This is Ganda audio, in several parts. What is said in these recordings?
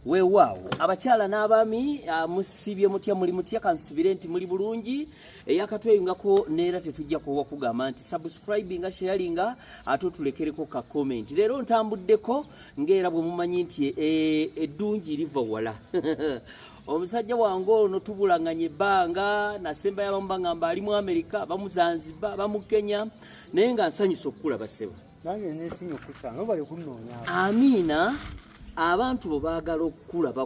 weewaawo abakyala n'abaami musibye mutya muli mutya kansubire nti muli bulungi eyakatweyungako neera tetujja kuwa kugamba nti subscribinga sharinga ate tulekereko ka comment leero ntambuddeko ng'era bwe mumanyi nti eddungi liva wala omusajja wange ono tubulanganye ebbanga nasemba yabamu bangamba ali mu Amerika abamu Zanzibar abamu Kenya naye nga nsanyusa okulaba ssebo nange nesinye okusanga bali kunnoonya amiina abantu bo baagala okulaba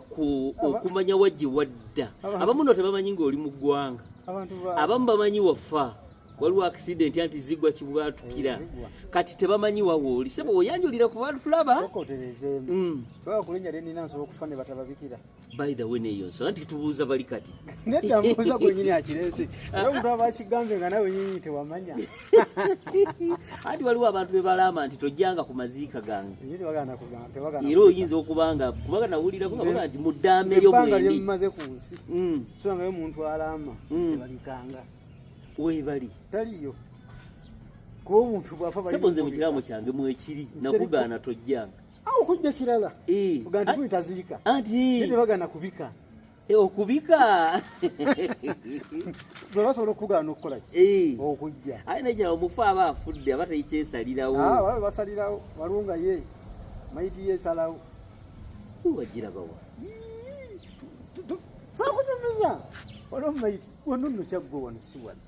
okumanya wajje wadda abamu no tebamanyi ng'oli mu ggwanga abamu bamanyi wafa waliwo accident anti zigwa kibwatukira kati tebamanyi wawooli sebo oyanjulira ku bantu tulaba kulenya nina nsobola okufa ne batababikira by the way neyo so anti tubuuza bali kati netambuuza gwenyini akiresi era omuntu aba akigambe nga nawe nyinyi tewamanya anti waliwo abantu bebalama nti tojjanga ku maziika gange era oyinza okubanga kubanga nawulira kubaga nti muddaame eryobanga lyemmaze ku nsi so ngayo omuntu alama tebalikanga webali taliyo kuba omuntu bwafa bali sebo nze mu kiraamo kyange mwekiri nakugaana tojjanga awo kujja kirala uganda kuyitaziika anti tebagana kubika okubika bwe basobola okugaana okukola ki okujja aye nekira omufu aba afudde aba tayikyesalirawo waliwo basalirawo waliwo nga ye mayiti yesalawo wagirabawa sakunyumiza waliwo mayiti wano nno kyaggwe wano si wano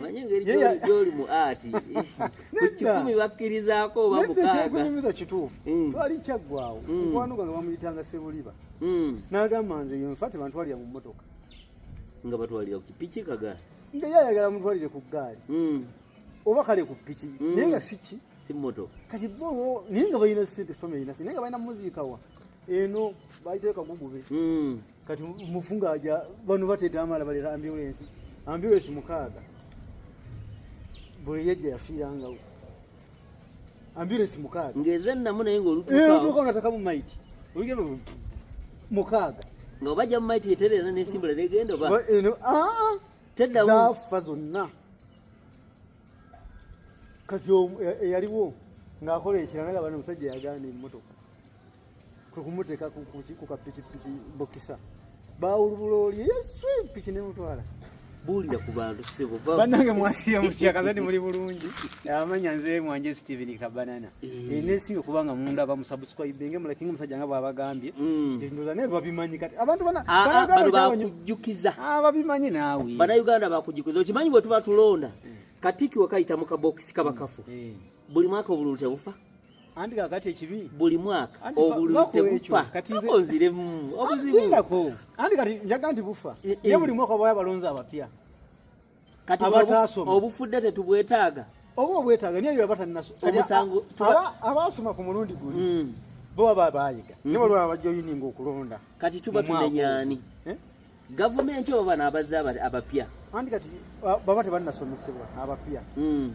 manye ngeri gyoli mu ati ku 10 bakkirizaako oba mukaaga kyekunyumiza kituufu twali kyaggwawo mukwano gwange bamuyitanga Sebuliba n'agamba nze yenfa tebantwalira mu mmotoka nga batwalira ku kipiki kagaali nga yayagala mutwalire ku ggaali oba kale ku piki naye nga si mmotoka kati bo naye nga balina ssente family nasi naye nga balina muziika wa eno bayiteeka gugube kati mufunga aja bano bateeta amala baleta ambulance mukaaga buli yejja yafiirangawo ambulance mukaaga ngeze nnamu naye ng'olutuuka nataka mu maiti olugendo mukaaga nga obajja mu maiti eterera n'esimbula negenda oba teddamu zaafa zonna kati eyaliwo ng'akola ekirala nga bano omusajja yagaana emmotoka kwe kumuteeka ku kapikipiki bokisa baawulubula oli yesu piki nemutwala buulira ku bantu sebo bannange mwasiya mukyakazadi muli bulungi amanya nze mwanje Steven Kabanana nesinga okubanga mundaba musubscribinge mulakinga omusajja nga bwabagambye ndoza naye babimanyi kati abantu bano bakujjukiza babimanyi naawe bannayuganda bakujjukiza okimanyi bwe tuba tulonda katiki wekayita mu kabokisi kaba kafu buli mwaka obululu tebufa anti kakati ekibi buli mwaka obululu tebufa onziremu obuzibu anti kati njaga nti bufa ye buli mwaka bwaya balonzi abapya kati obufudde tetubwetaaga oba obwetaaga niyo omusango abasoma ku mulundi guli bo baba bayiga ne balwa abajoyininga okulonda kati tuba tunenyaani gavumenti oba n'abazze abapya anti kati baba tebannasomesebwa abapya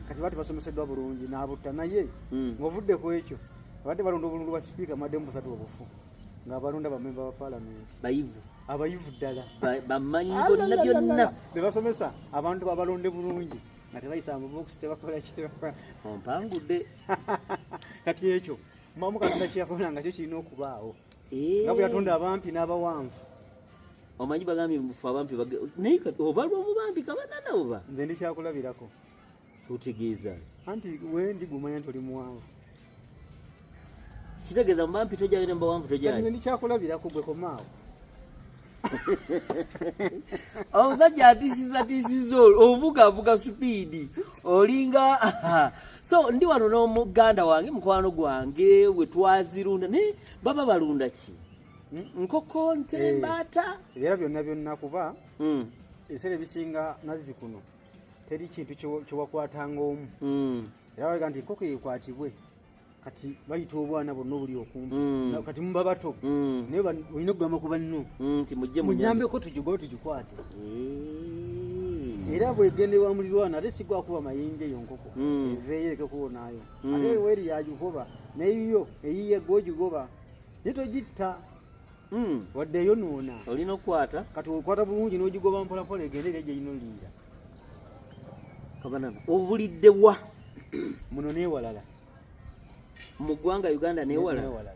kati bati basomeseddwa bulungi n'abutta naye ng'ovudde ku ekyo abadde balonda obulundu bwa sipiika mademu busatu obufu ng'abalonda bamemba ba paalamenti bayivu abayivu ddala bamanyi bonna byonna be basomesa abantu babalonde bulungi nga tebayisa amabokisi tebakola kitebakola ompangudde kati ekyo mamu katonda kyeyakola nga kyo kirina okubaawo nga bwe yatonda abampi n'abawanvu omanyi bagambye mufu abampi naye obalwa omubampi Kabanana oba nze ndikyakulabirako otegeeza anti wendi gumanya nti oli muwanvu kitegeeza mubampi tojabire mubawanvu tojaye ndikyakulabirako gwe komaawo omusajja atisiza obuvugavuga supiidi olinga so ndi wano n'omuganda wange mukwano gwange we twazirunda naye baba balunda ki nkoko nte mbaata era byonna kuba ebiseera ebisinga nazzi kuno teri kintu kyewakwatanga omu era walega nti enkoko yekwatibwe kati bayita obwana bonna obuli okumpi kati muba bato naye olina okugamba ku banno munyambeko tugikwate era bwegendewa mulirwana ate sigwakuba mayinja eyo nkoko eveeyo ereke kuwonaayo ate weri yagigoba nayeyo eyiye gwogigoba naye togitta wadde eyonoona olina okukwata kati okwata bulungi n'ogigoba mpolapola egendera egyo eyinoliira Kabanana obulidde wa muno neewalala mu ggwanga Uganda neewalala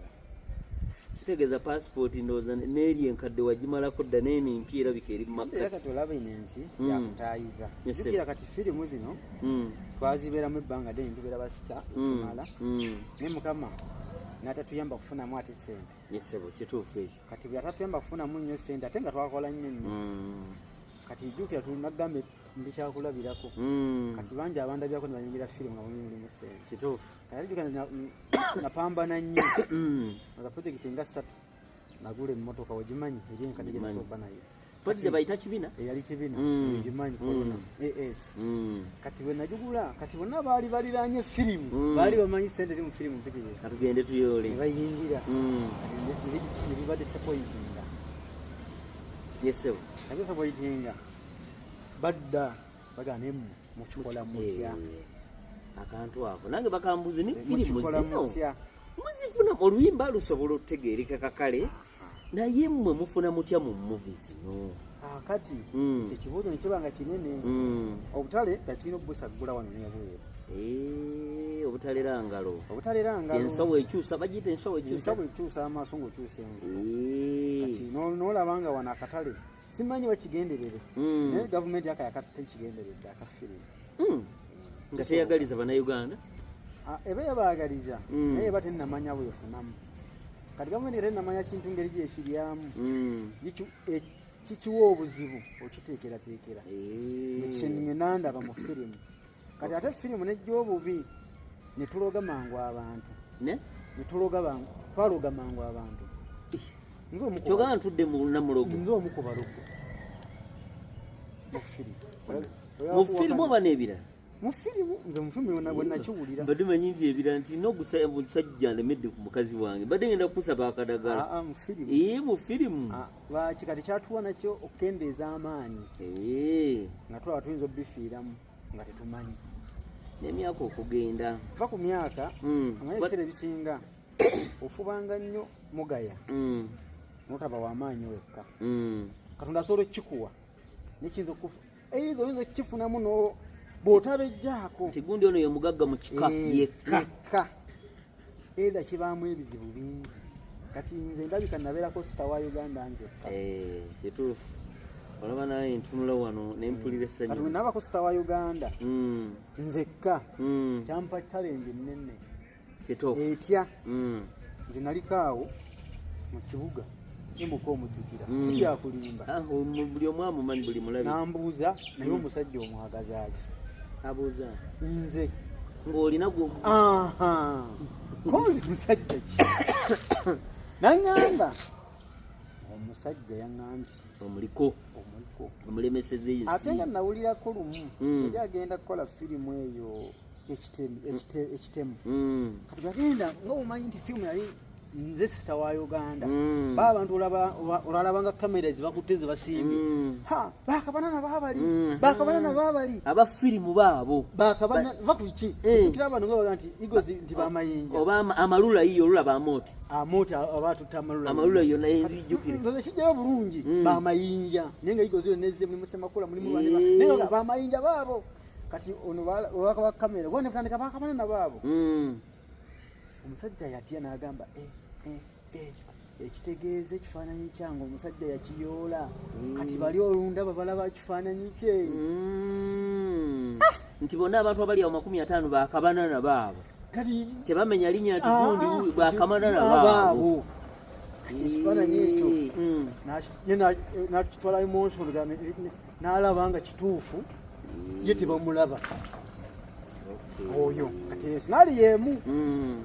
kitegeeza passport ndowooza n'eri enkadde wagimalako dda n'enimpi erabika eri mu era kati olaba ino ensi yakutaayiza jukira kati firimu zino twazibeeramu ebbanga ddene tubeera basita ekimala naye mukama n'atatuyamba kufunamu ate sente yesebo kituufu ekyo kati bwe atatuyamba kufunamu nnyo sente ate nga twakola nnyo nnyo kati jukira tunagamba mbikyakulabirako kati bangi abandabyako nebanyingira firimu nga mulimu sente kituufu kati jukira napambana nnyo nga projekiti nga 3 nagula emmotoka wagimanyi eri enkadde gyenasoba nayo projekiti bayita kibina eyali kibina gimanyi corona as kati bwe nagigula kati bonna baali baliranye firimu baali bamanyi sente eri mu firimu mpitirivu katugende tuyole nebayingira nebibadde sepoyitinga yesebo nabyo sepoyitinga badda baganemu mukikola mutya akantu ako nange bakambuzi ne firimu zino mutya muzifuna oluyimba lusobola okutegeereka kakale naye mmwe mufuna mutya mu muvi zino kati ekibuuzo nekibanga kinene obutale kati tulina okubusagula wano nebweru obutalera ngalo ensawo ekyusa bagiyita ensawo ekyusa amaaso ngaokyusa kati nolabanga wano akatale simanyi bakigenderere naye gavumenti akayatekigenderedde akafirimu nga teyagaliza bannayuganda eba yabaagaliza naye eba tenamanya bwefunamu kati gavumenti era enamanya kintu ngeri gyekiryamu kikiwa obuzibu okiteekerateekera ekyenimye nandaba mu firimu kati ate firimu nejja obubi netuloga mangu abantu twaloga mangu abantu kyogaa ntudde munamulogo nze omu ku balogo mu firimu oba n'ebirala mufirimu nze mufirimu bwenakiwulira mbadde manyi nti ebirala nti nomusajja ndemedde ku mukazi wange mbadde ngenda kukusaba akadagala mu firimu lwaki kati kyatuwa nakyo okukendeeza amaanyi nga twaba tuyinza obifiiramu nga tetumanyi n'emyaka okugenda va ku myaka amanyi ebiseera ebisinga ofubanga nnyo mugaya notaba wamaanyi wekka katonda asobola okukikuwa nekiyinza okufa eitha oyinza okukifunamu bw'otabejjaako nti gundi ono ye mugagga mu kika yekka eitha kibaamu ebizibu bingi kati nze ndabika nabeerako sita wa uganda nzekka kituufu olaba naye ntunula wano nempulira essanyu kati wenabako sita wa uganda nzekka kyampa challenge nnene kituufu etya nze nalikaawo mu kibuga nembuka omujjukira sibyakulimba buli omu amumanyi buli mulabi nambuuza naye omusajja omwagazaaki abuuza nze ng'olina kozi musajja ki naŋŋamba omusajja yaŋŋambye omuliko omulemeseza ensi ate nga nawulirako lumu eri agenda kukola firimu eyo ekitemu kati bagenda ngaobumanyi nti firimu yali nze sita wa uganda baba abantu olalabanga kamera zibakutte zibasimbye bakabanana babali abafirimu baabo vakuki kira abantu ngabaga nti igozi nti bamayinja oba amalula iyo olulaba amoti abatutta amalula iyo nze kijjayo bulungi bamayinja naye nga igozi yo nezze mulimu semakula mulimu naye bamayinja baabo kati ono olwakaba kamera gone kutandika bakabanana baabo omusajja yatya n'agamba ekitegeeza ekifaananyi kyange omusajja yakiyoola kati bali olundaba balaba kifaananyi kye nti bonna abantu abali awo 50 bakabanana baabo kati tebamenya linnya nti gundi bakabanana baabo ekifaananyi ekyo nakitwala emotion n'alaba nga kituufu ye tebamulaba oyo kati sinali yemu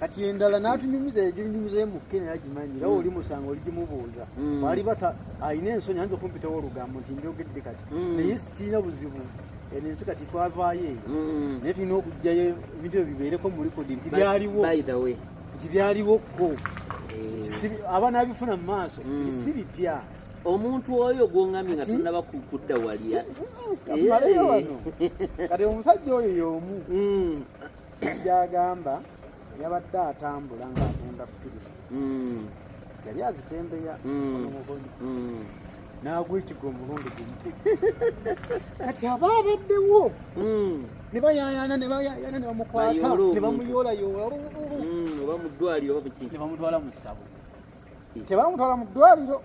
kati endala n'atunyumiza eginyumiza emukke nayagimanyi era oli musanga oligimubuuza wali bata alina ensonyi ayinza okumpitawo olugambo nti njogedde kati naye sikirina buzibu ensi kati twavaayo eyo naye tulina okugjayo ebintu ebyo bibeereko mu likodi nti byaliwoko abaana abifuna mu maaso si bipya omuntu oyo gwongambye nga tunaba kudda wali maleyo wano kati omusajja oyo y'omu gyagamba yabadde atambula ng'atunda firimu yali azitembeya onomukono n'agwa ekigo omulundi gumu kati aba abaddewo ne bayayaana ne bamukwata ne bamuyoolayoola oba mu ddwaliro oba muki ne bamutwala mu ssabo tebamutwala mu ddwaliro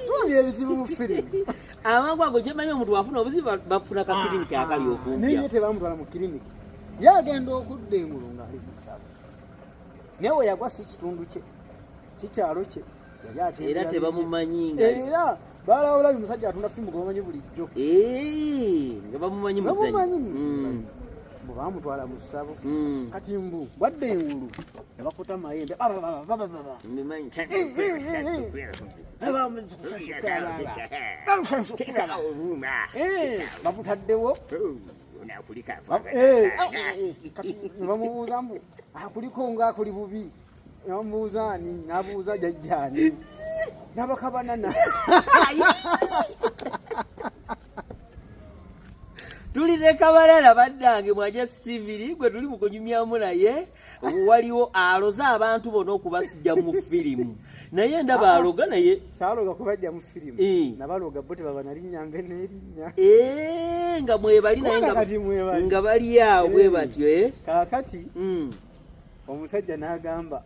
tuwabya ebizibu mu firimu amangu ago kyemanyi omuntu wafuna obuzibu bafuna ka kiriniki akali okumpya naye tebamutwala mu kiriniki yagenda okudda engulu ng'ali mu ssabo naye we yagwa si kitundu kye si kyalo kye yali atembera era tebamumanyi era balawulabi musajja atunda firimu gebamanyi bulijjo nga bamumanyi muzanyi bwe bamutwala mu ssabo kati mbu bwadda engulu ne bakuta mayembe bamutaddewo ne bamubuuza mbu akuliko ngaakuli bubi namubuuza ani nabuuza jajjaani nabakabanana tulire Kabalala baddange mwaje Stevie gwe tuli mukunyumyamu naye waliwo aloza abantu bonna okubasijja mu firimu naye ndaba aloga naye saaloga kubajja mu firimu nabaloga bote baba nali nyambe n'erinnya nga mwebali naye nga bali awo bwe batyo kaakati omusajja n'agamba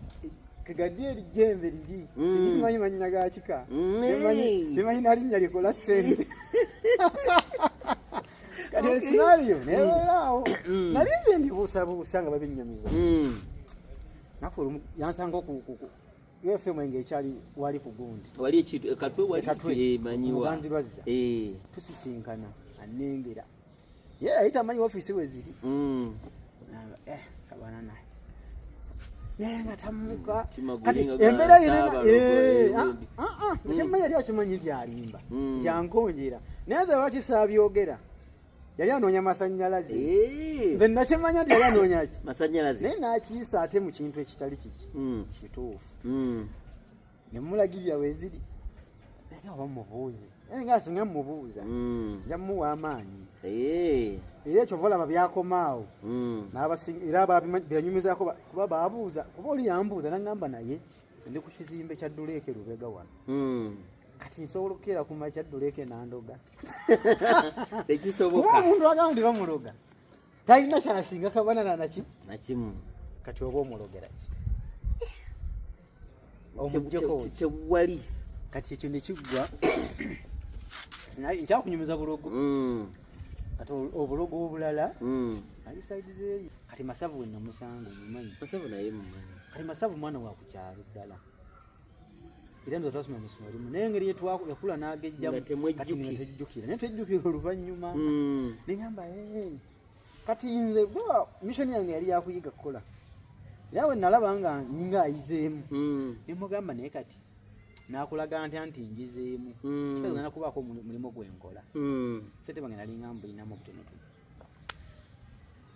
kegaddi erijjembe liri limanyi manyina gakika limanyi nalinnya likola ssente kati esinaliyo nebeeraawo nali nze mbibuusabuusa nga babinnyamiza naku olumu yansanga ufm enge ekyali wali ku gundi katwemanyiwaganzirwazza tusisinkana anengera ye yayita amanyi ofiisi we ziri kabana naye naye nga tamuka kati embeera yeneekyemanyi yali akimanyi nti alimba kyankonjera naye ze lwaki saabyogera yali anoonya masannyalaze nze nakimanya nti yali anoonya ki masannyalaze naye naakiyisa ate mu kintu ekitali kiki kituufu ne mumulagirira weziri naye oba mubuuze naye nga singa mmubuuza nja mmuwa amaanyi era ekyo volaba byakomaawo era benyumizaako kuba baabuuza kuba oli yambuuza naŋŋamba naye ndi ku kizimbe kya Duleeke Lubega wano kati nsobola okukeera ku makya Duleeke nandoga tekisoboka omuntu agamba ndi bamuloga talina kyasinga kabanana nakimu kati oba omulogera tewali kati ekyo nekiggwa nkyakunyumiza bulogo kati obulogo obulala ali saidi zeeyi kati Masavu we namusanga omumanyi Masavu naye mumanyi kati Masavu mwana wa ku kyalo ddala era nzo twasoma mu ssomero limu naye engeri yakula n'agejjamu kati netejjukira naye tejjukira oluvannyuma neŋŋamba kati nze missoni yange yali yakuyiga kukola era we nalaba nga nyinga ayizeemu nemugamba naye kati nakulaga ntya nti njizeemu kitagenda nakubaako mulimu gwenkola sente bange nali ŋŋamba olinamu obutonotono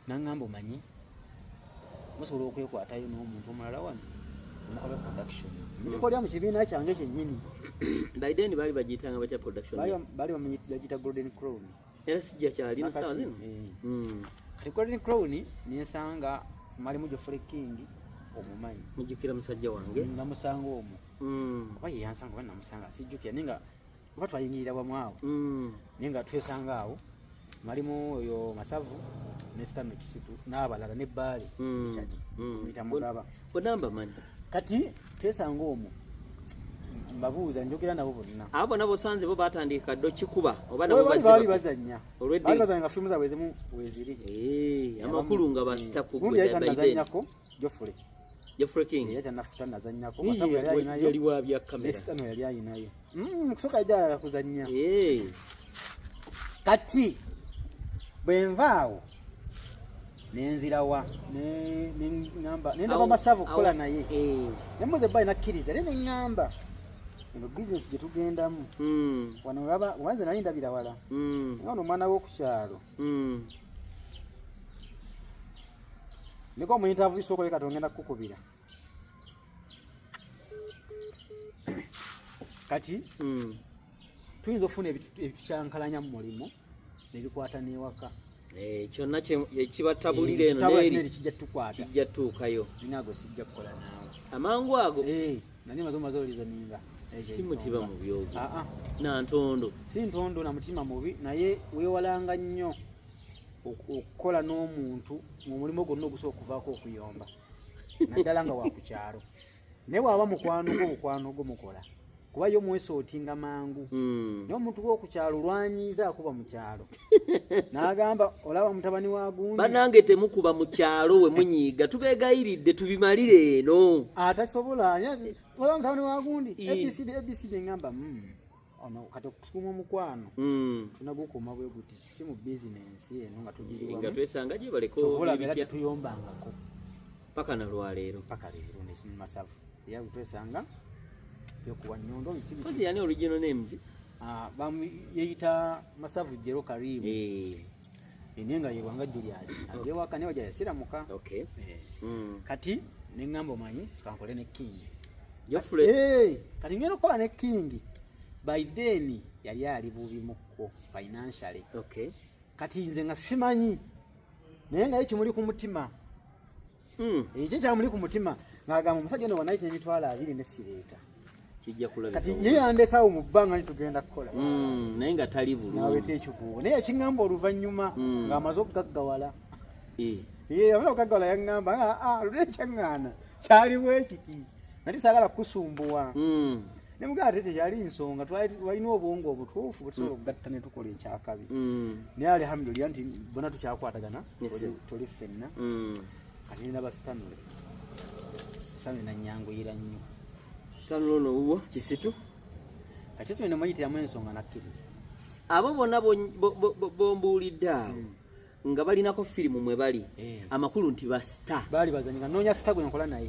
naŋŋamba omanyi musobola okwekwatayo n'omuntu omulala wano omukola production ndikolya mu kibiina kyange kyennyini baiden baali bagiyitanga batya production baali bagiyita Golden Crown era sijja kyalina sawa zino kati Golden Crown nensanga malimu Geoffrey King omumanyi mujjukira musajja wange namusanga omwo oba ye yansanga oba namusanga sijjukira naye nga oba twayingirira wamu awo naye nga twesanga awo malimu oyo Masavu ne Stan Kisitu n'abalala n'ebbaale muyita Mugaba bonamba mani kati twesanga omwo mbabuuza njogera nabo bonna abo bonna bosanze bo batandika ddo kikuba oba nabo baali bazannya baali bazannya nga firimu zaabwe ezimu weziri amakulu nga basitapu gundi yali tanazannyako Geoffrey King yali tanazannyako Masavu yali ayinayo yali wabya kamera Stano yali ayinayo kusooka yajja yakuzannya kati bwe nvaawo nenzirawa nendaba Masavu okukola naye nemuze ebba nakkiriza naye neŋŋamba eno bizinesi gye tugendamu wano olaba wanze nali ndabira wala nga ono omwana w'okukyalo niko omuyintavu isooka leka tongenda kukukubira kati tuyinza okufuna ebitukyankalanya mu mulimu nebikwata n'ewaka kyonna kibatabulira eno neri kijja tutuukayo ninaago sijja kukola naawe amangu ago nani maze olizo ninga si mutima mu byogo nantondo si ntondo na mutima mubi naye weewalanga nnyo okukola n'omuntu mu mulimu gwonna ogusooka okuvaako okuyomba naddala nga wakukyalo ne bwaba mukwano go mukola kuba yo mwesootinga mangu naye omuntu w'okukyalo lwanyiza akuba mu kyalo n'agamba olaba mutabani wa gundi banange temukuba mu kyalo we munyiiga tubeegayiridde tubimalire eno atasobola olaba mutabani wa gundi abcd ngamba ono kati okusukuma omukwano tunagukuuma bwe guti si mu bizinensi eno nga tugiriwamu nga twesanga gye baleko tuvulabera tetuyombangako paka na lwaleero nesimasavu era twesanga yokuwa nyondo kozi yani original names yeyita Masavu Jero Karibu enenga yewanga Julius agewaka newa jaya siramuka kati nengambo manyi kankole ne King Jofre kati ngeno kola ne King by then yali ali bubi mukko financially kati nze nga simanyi nenga ekimuli ku mutima ekyo kyamuli ku mutima ngagamba omusajja ono wanayi emitwala 2 ne sireta kati yeyandekawo mu bbanga nitugenda kukola naye nga tali bulungi naweta ekikuubo naye yakingamba oluvannyuma ng'amaze okugaggawala amala okugaggawala yaŋŋamba lule ekyaŋŋaana kyaliwo ekiti nali saagala kusumbuwa ne mugamba tete kyali nsonga twalina obwongo obutuufu bwetusobola okugatta ne tukola ekyakabi naye alhamdulillah nti bona tukyakwatagana tuli ffenna kati nina basitanule sitanule nanyanguyira nnyo sanono uwo kisitu kati tune mayite ya ensonga nakkiriza abo bonna bombuulidde awo nga balinako firimu mwe bali amakulu nti basita bali bazannya noonya sita gwe nkola naye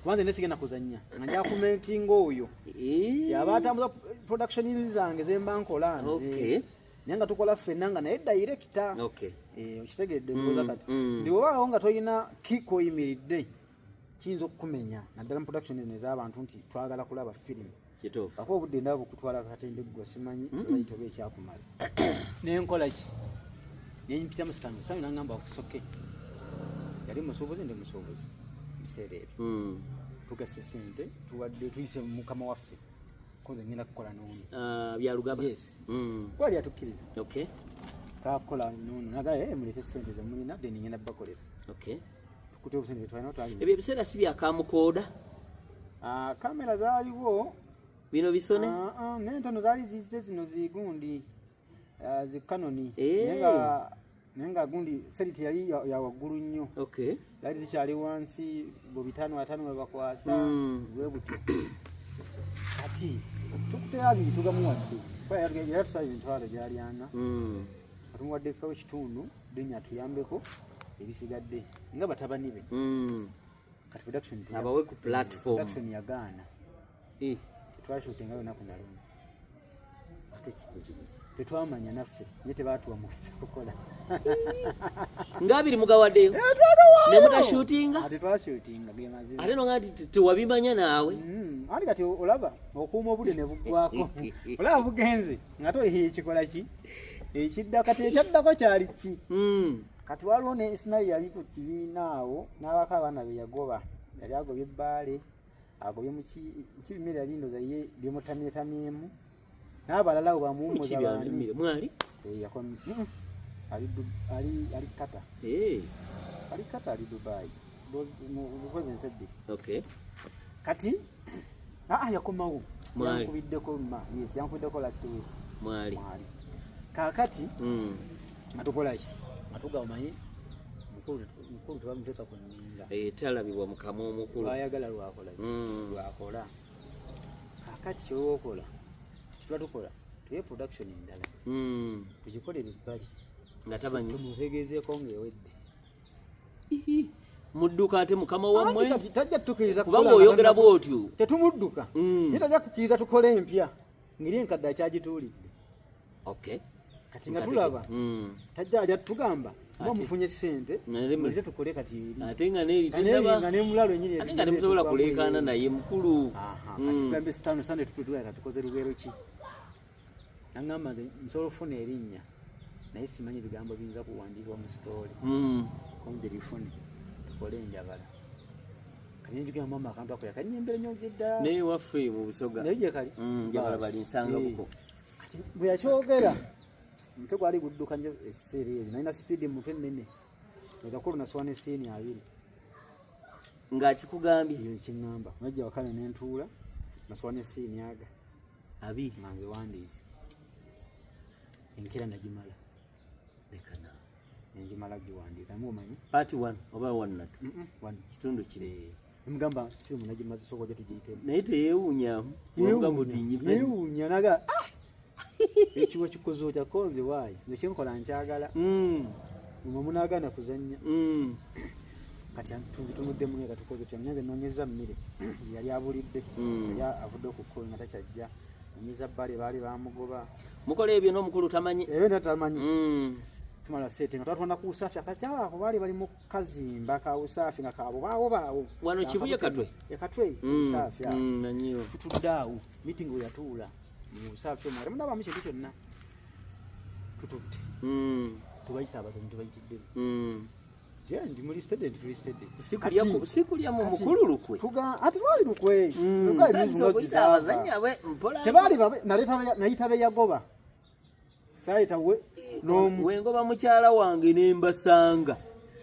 kubanze nesigenda kuzannya nga nja kumentinga oyo yabatambuza production zange zemba nkola nze naye nga tukola ffenna nga naye director okitegedde mbuuza kati ndi bwebaawo nga toyina kiko oyimiridde kiyinza okukumenya naddala mu production ez'abantu nti twagala kulaba firimu ako obudde ndaba okutwala katende gwe simanyi bayita oba ekyakumala nenkola ki nenyipita mu sitanu nangamba okusoke yali musuubuzi ndi musuubuzi biseera ebyo tugase sente tuwadde tuyise mukama waffe koze ngenda kukola noonu byalugaba wali atukkiriza kakola noonu nagala mulete sente zemulina then ngenda bakolera ebyo ebiseera si byakamukooda kamera zaaliwo bino bisone nentono zaali zizze zino zigundi zikanoni nenga gundi seriti yali yawaggulu nnyo zaali zikyali wansi bo 5 webakwasa bwebutyo kati tukutera abiri tugamuwadde yatusaaba emitwalo gyali 4 atumuwaddeko ekitundu denya tuyambeko ebisigadde nga batabani be kati production abawe ku platform yagaana twashutinga lunaku nalumu ate kibuzibu tetwamanya naffe naye tebaatuwa mukisa kukola ngabiri mugawaddeyo ne mutashutinga ate twashutinga ge mazima ate nonga tewabimanya naawe ati kati olaba okuuma obudde ne buggwako olaba bugenze nga toyihiye kikola ki ekidda kati ekyaddako kyali ki kati waliwo ne Ismail yali ku kibiina awo n'abako abaana be yagoba yali agobye ebbaale agobye mukibimere yali ndoza ye byemutamyetamyemu n'abalala abo bamuwumuza baani mwali ali kata ali Dubai mukozi ensedde kati yakomawo yankubiddeko yankubiddeko last week mwali kakati atukolaki atuga omanyi mukulu tebamuteeka ku nninga talabibwa mukama omukulu ayagala lwakola kakati kyolwokola kitula tukola tuye production endala tugikolere ebbali nga tabanyi tumutegezeeko ngaewedde mudduka ate mukama wammwe kati tajja tutukiriza kubanga oyogera bwotyo tetumudduka naye tajja kukkiriza tukole empya ngeri enkadde akyagituulidde kati nga tulaba tajja ajja tugamba nga mufunye sente mulete tukole kati ate nga nemulalo enyini ate nga temusobola kuleekaana naye mukulu kati tugambe sitaano sande tutulaka tukoze lugero ki nangamba nze nsobola okufuna erinnya naye simanyi bigambo biyinza kuwandiikibwa mu sitooli konje lifune tukole enjabala kati njugamba mama akantu akoya kanyembere nyonje ddala naye waffe mu busoga naye gye kali njagala bali nsanga buko kati bwe yakyogera omutwe gwali gudduka nyo ekiseera ebyo nalina sipiidi mutwe ennene oza kulu naswana esiini 2 ng'akikugambye iyo kiŋŋamba najja wakane ne ntuula naswa ne siinyaga abiri manze wandiise enkera nagimala lekana nenjimala giwandiika namu omanyi part 1 oba 1 na 2 kitundu kire emugamba firimu nagimaze sokoja tugiyitemu naye teyeewuunyamu wamugamba oti yeewuunya naga ekiwa kikoze otya konze waayi nze kyenkola nkyagala mwe munaagaana kuzannya kati tumuddemu nga tukoze tya nyanze noonyeza mmere yali abulidde yali avudde okukkola nga takyajja noonyeza bbale baali bamugoba mukola ebyo n'omukulu tamanyi ebyo natamanyi tumala sete nga twatwanda ku busaafi akati ako baali bali mu kazimba ka busaafi nga kaabo baawo wano kibuye katwe ekatwe busaafi nanyiwo tutudde awo meeting we yatuula mu busaafi omwere munabamu kintu kyonna tutudde tubayisa abazanyi tubayitiddemu je ndi muri student tuli student sikulya mu mukulu lukwe ati twali lukwe abazanyi abe mpola tebali nayita be yagoba sayita we wengoba mukyala wange nembasanga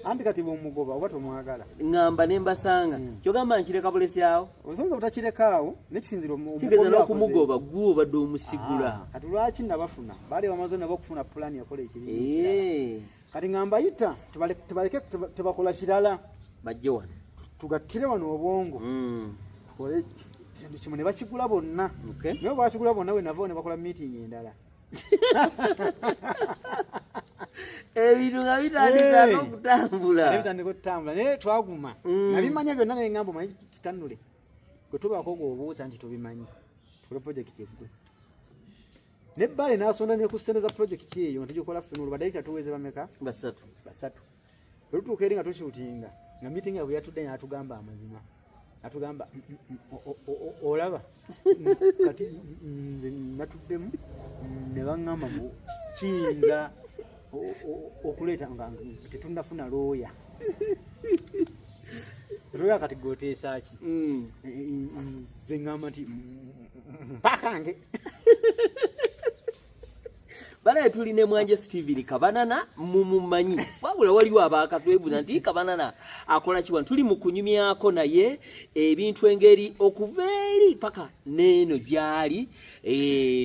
anti kati bomugoba oba tomwagala ngamba nembasanga kyogamba nkireka bulesyawo osonga butakirekaawo nekisinziro kigeza n'okumugoba gwe obadde omusigula kati lwaki nabafuna baali bamaze nabo okufuna pulaani yakola ekibi kati ngamba yita tubaleke tebakola kirala bajje wano tugattire wano obwongo tukole kintu kimu ne bakigula bonna naye bakigula bonna we navo ne bakola meeting endala ebintu nga bitandika n'okutambula naye twaguma nabimanya byonna naye ngamba omanyi kitannule gwe tubaako gweobuuza nti tubimanyi tukole projekiti eggwe nebbale n'asonda ne ku ssente za projekiti eyo nga tugikola ffe n'olubadde tatuweze bameka basatu olutuuka eri nga tushuutinga nga meeting yabwe yatudde n'atugamba amazima atugamba olaba kati nze natuddemu ne baŋŋamba mu kiyinza okuleeta nga tetunnafuna looya looya kati gooteesa ki nze ŋŋamba nti mpakange balaye tuli ne Mwanje Steven Kabanana mumumanyi wabula waliwo abakatwebuna nti Kabanana akola kiwa tuli mu kunyumyako naye ebintu engeri okuva eri paka neno gyali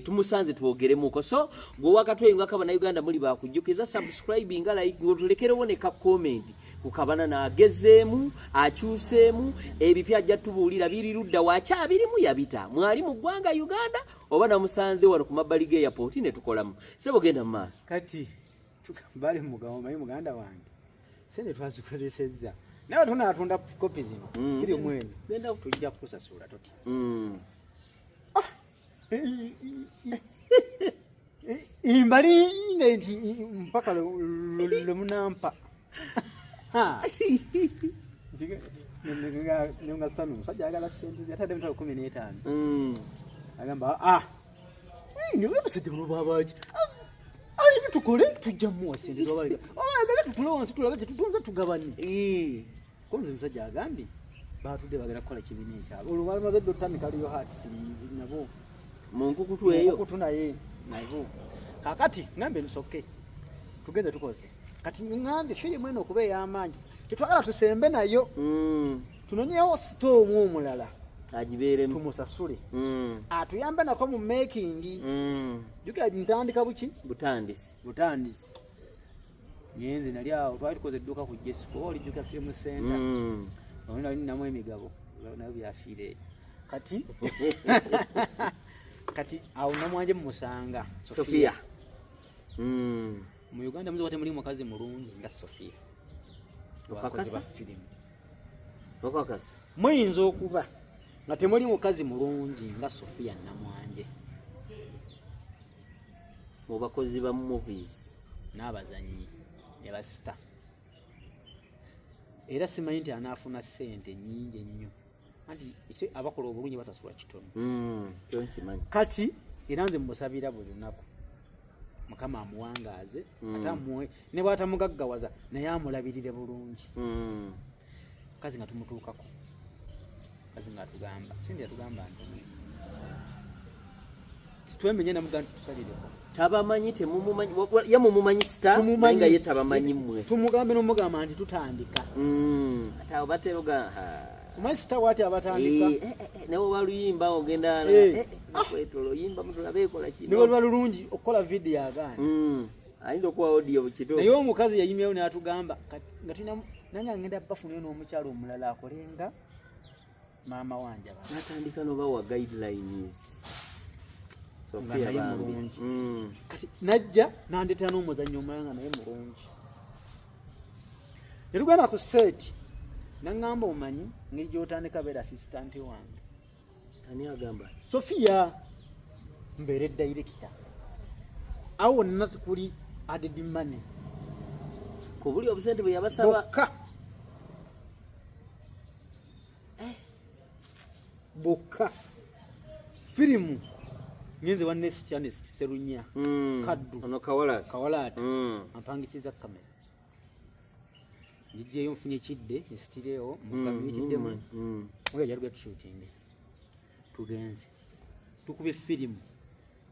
tumusanze twogeremuko so gwe wakatwenga Kabana Uganda muli bakujjukiza subscribing like ngotulekerewo ne ka comment ku Kabanana agezeemu akyuseemu ebipya ajja tubuulira biri ludda wakyabirimu yabita mwali mu ggwanga Uganda oba namusanze wano ku mabbali ge airport ne tukolamu sebo genda mu maaso kati bali mugabo mayi muganda wange sente twazikozesezza nawe tunatunda kopi zino kiri mwene genda tujja kusasula toti imbali nenti mpaka le munampa nenga stanu musajja agala sente atade mtalo 15 agamba niwe musajja muno babaji ali tukole tujja mu sente zobali agala tukule wansi tulaga tutunza tugabani konze musajja agambi batudde bagala kola kibini kyabo olumala maze dotani kaliyo hati nabo munkukutu eyo kutunaye nabo kakati ngambe lusoke tugende tukoze kati ngambe shiri mwene okuba yamanji tetwagala tusembe nayo tunonyewo store omulala ajiberemu tumusasule atuyambe nako mu making juka ntandika buki butandisi nyenze nali awo twali tukoze edduka ku Jesco oli juka film center ona namwe emigabo nayo byafire kati kati awo namwanje musanga Sofia mu Uganda muzo muri mukazi mulungi nga Sofia wakakasa film wakakasa muyinza okuba nga temuli mukazi mulungi nga Sofia namwanje mu bakozi ba movies n'abazanyi ne basita era simanyi nti anaafuna ssente nnyingi ennyo anti abakola obulungi basasula kitono kyonkimanyi kati era nze musabira buli lunaku Mukama amuwangaaze ate amuwe ne bw'atamugaggawaza naye amulabirire bulungi kazi nga tumutuukako kazi nga atugamba sindi atugamba nti titwemenye namuganda tusalireko tabamanyi temumumanyi ya mumumanyi star nga ye tabamanyi mmwe tumugambe n'omugamba nti tutandika ate bateroga omanyi star wati abatandika newo baluyimba ogenda kwetolo yimba mutulabe ekola kino niwe balulungi okukola video agaana ayinza okuwa audio bukito naye omukazi yayimyawo n'atugamba nga tulina nange ngenda bafune n'omukyalo omulala akolenga maama wanje natandika nobawa guidelines Sofia mulungi kati najja nandetera n'omuzannyo omulala nga naye mulungi netugenda ku seti naŋŋamba omanyi ngeri gyotandika beera assistant wange ani agamba Sofia mbeere director awo wonna tukuli added money ku buli obusente bwe yabasaba bokka firimu ngenze wa next channist Serunya kaddu ono kawalaati ampangisiza kamera njijeyo mfunye kidde esitirewo mukamitiddemu oya jaluga tushutinge tugenze tukube firimu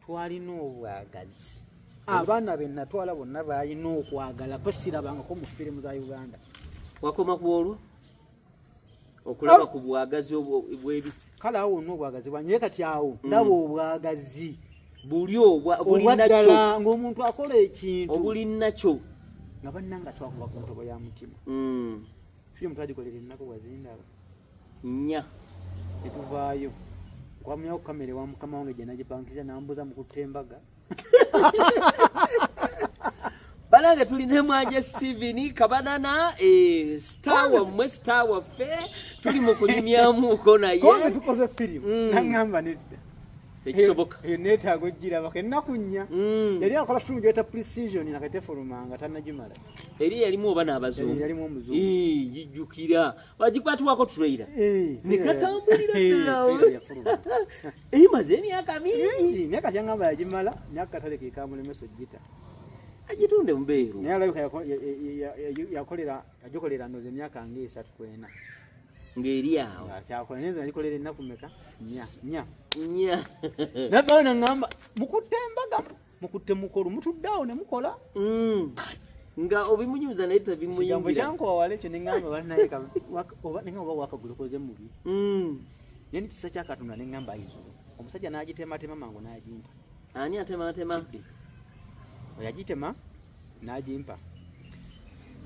twalina obwagazi abaana be natwala bonna balina okwagala kwesirabangako mu firimu za Uganda wakoma ku olwo okulaba ku bwagazi bw'ebisi kale awo n'obwagazi bwanyu kati awo ndaba obwagazi buli obwaddala ng'omuntu akola ekintu obulinakyo nga bannanga twakuba ku ntobo ya mutima firimu twagikolera ennaku bwazindaba nnya netuvaayo nkwamyawo kamera ewa mukama wange gye nagipankiza nambuza mu kutta embaga banange tulina Mwanje Steven Kabanana star wammwe star waffe tuli mu kulimyamuuko naye konge tukoze firimu naŋŋamba nedda ekisoboka neetaaga ogirabako ennaku nnya yali akola firimu gyeta precision nakatefulumanga tannagimala eri yalimu oba n'abazungu yalimu omuzungu jijjukira bagikwatwako trailer nekatambulira ddalawo maze emyaka mingi naye kati yaŋŋamba yagimala naye akatale ke kamulemeso gita agitunde mubeeru naye alabika yagikolera ndoza emyaka ng'esatu kwena ng'eri awo kyakola naye nagikolera ennaku meka nnya nabbawo naŋŋamba mukutte embaga mukutte mukolu mutuddeawo ne mukola nga obimunyuza naye tabimuyingira kyankwawala ekyo neŋŋamba balinaye neŋŋamba wakagulukoze mubi naye nikisa kyakatonda neŋŋamba ayizulu omusajja n'agitematema mangu n'agimpa ani atematema oyagitema n'agimpa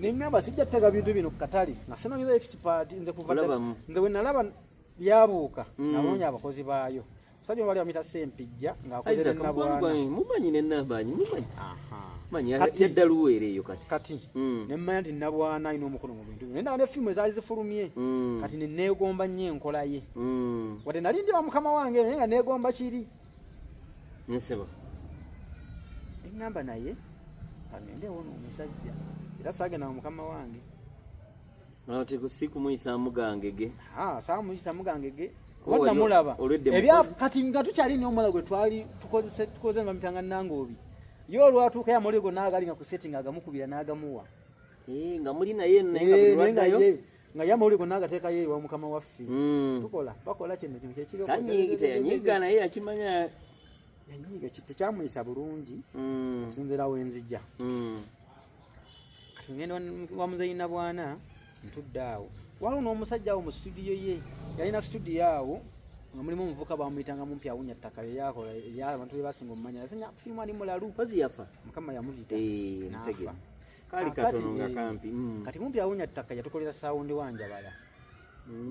neŋŋamba sijja ttega bintu bino ku katale nga sinonyiza expert nze kuva nze bwe nalaba byabuuka nabonye abakozi baayo omusajja wali amita Sempijja ng'akozera Nabwana mumanyi nenambanyi mumanyi yadda luweere eyo kati nemmanya nti Nabwana alina omukono mu bintu naye ndaba ne firimu ezaali zifulumye kati neneegomba nnyo enkola ye wadde nali ndi wa mukama wange naye nga neegomba kiri nseba eŋŋamba naye agende wono omusajja era saagenda wa mukama wange si kumuyisa mugangege saamuyisa mugangege kuba namulaba kati nga tukyalina omulala gwe twali tukoze nga mitanga Nangoobi ye olwatuuka yamuligo n'agali nga ku setting agamukubira n'agamuwa nga muli naye nga yamuligo n'agateekayo ewa mukama waffe tukola bakola kino kyekiroyanyiga naye yakimanya yanyiga tekyamuyisa bulungi okusinziira wenzijja kati ngenda wa Muzeyina Bwana ntudde awo waliwo n'omusajja awo mu studio ye yalina studio awo nga mulimu omuvuka bamuyitanga mumpi awunya ttaka lyeyakola abantu be basinga omumanya yasenya firimu ali mulalu kozi yafa mukama yamuyita nafa kali katono nga kampi kati mumpi awunya ttaka yatukolera sawundi wanjabala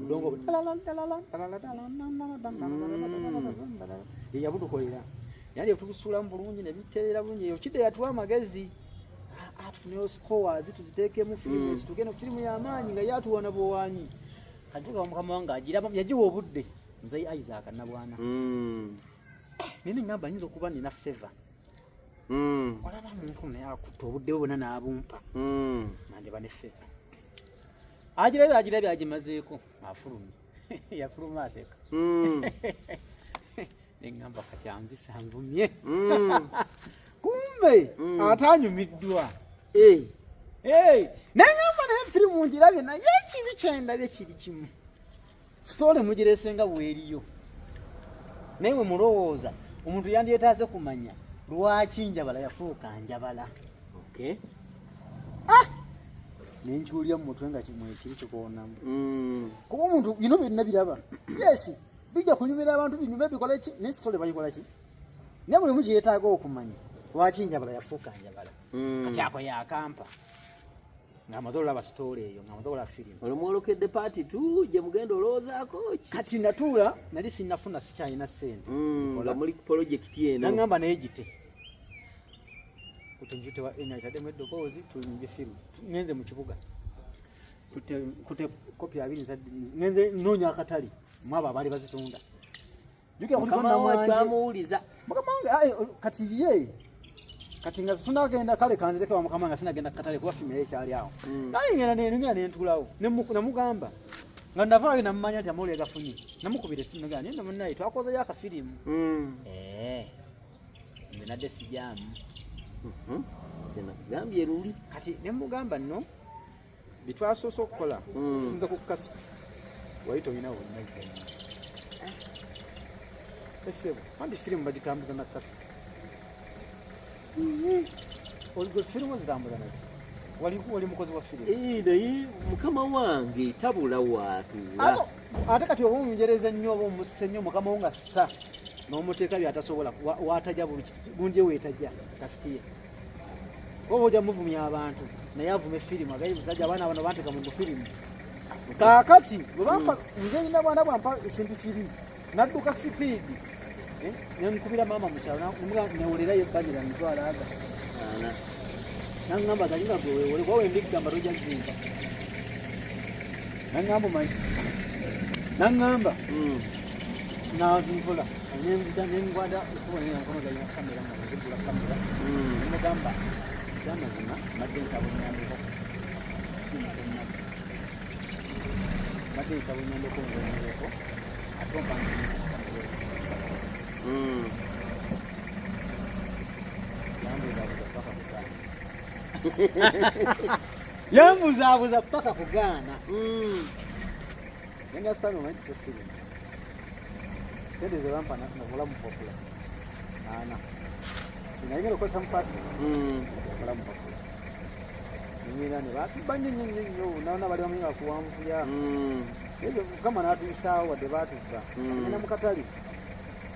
udongo yabutukolera yali tukusulamu bulungi ne bitereera bulungi eyo kidde yatuwa amagezi tufuneyo scores tuziteekemu firimu zitugenda firimu y'amaanyi nga yatuwana bwowaanyi katuuka mukama wange agiraba yagiwa obudde Nzei Isaac Nabwana nini ngamba nyinza okuba nina favor olaba muntu naye akutta obudde bwonna n'abumpa nandiba ne favor agirabye agimazeeko afulumye yafuluma aseka neŋŋamba kati anzisa nvumye kumbe ate anyumiddwa neŋŋamba naye firimu ngirabye naye ekibi kyendabye kiri kimu sitole mugiresenga bweriyo naye we mulowooza omuntu yandyetaaze kumanya lwaki Njabala yafuuka Njabala. Okay. Nenkyulira mu mutwe nga kiri kikoonamu. Kuba omuntu bino byonna biraba. Yes, bijja kunyumira abantu binyume bikola ki n'esitole bayikola ki. Ne buli mu kyetaaga okumanya lwaki Njabala yafuuka Njabala. Kati ako yakampa. Ng'amaze olaba sitole eyo, ng'amaze olaba firimu. Olumwolokedde paati tu gye mugenda olowoozaako ki? Kati natuula nali sinnafuna sikyalina ssente. Nga muli ku pulojekiti eno. Nangamba naye gite. Kutenjute wa enya itaddemu eddoboozi tulinye firimu. Ngenze mu kibuga. Kute kopi 2 ngenze noonya akatali. Mwabo abaali bazitunda. Mukama wa kyamuwuliza. Mukama wange kati ye. Kati nga tunagenda kale kanzireke wa mukama nga sinagenda katale kuba firimu ekyali awo. Naye ngenda nentulawo. Namugamba. Nga ndavaayo nammanya nti amawulire gafunye. Namukubira essimu nga nenda munnaye twakozeyo akafirimu. Nze nadde sijaamu. Gambye luli. Kati ne mugamba nno bitwasoose okukola sinza ku kasiti wali tolina wonna genda. Esebo andi firimu bagitambuza na kasiti. Oligo firimu zitambuza naki wali mukozi wa firimu. Naye mukama wange tabula waatuula. Ate kati oba omunjereza nnyo oba omusse nnyo mukama wo nga sita n'omuteeka byatasobola waatajja bundi weetajja kasiti ye. Oba ojja muvumya abantu naye avume firimu agayibuzajja abaana bano banteeka mu firimu. Kaakati bwe bampa nze nyina bwana bwampa ekintu kiri nadduka sipiidi nenkubira maama mu kyalo newulirayo ebbanyira mitwala aga. Naŋŋamba galinga gwe weewole kuba wembigamba tojja zimba. Naŋŋamba omanyi naŋŋamba nazinkola nengwada okubonera nkono galina kamera ngagula kamera nemugamba kyamazima madde nsaba onyambeko madde nsaba onyambeko ngongereko atompa yambuzaabuza paka kugaana. Nenga sitani omanyi tefirimu sente ze bampa nabulamu popula nayingera okozesa mupaati obulamu popula nyina ne batubba nnyo naona bali bamanyi nga kuwanvuya ebyo mukama n'atuusaawo wadde batubba agenda mu katale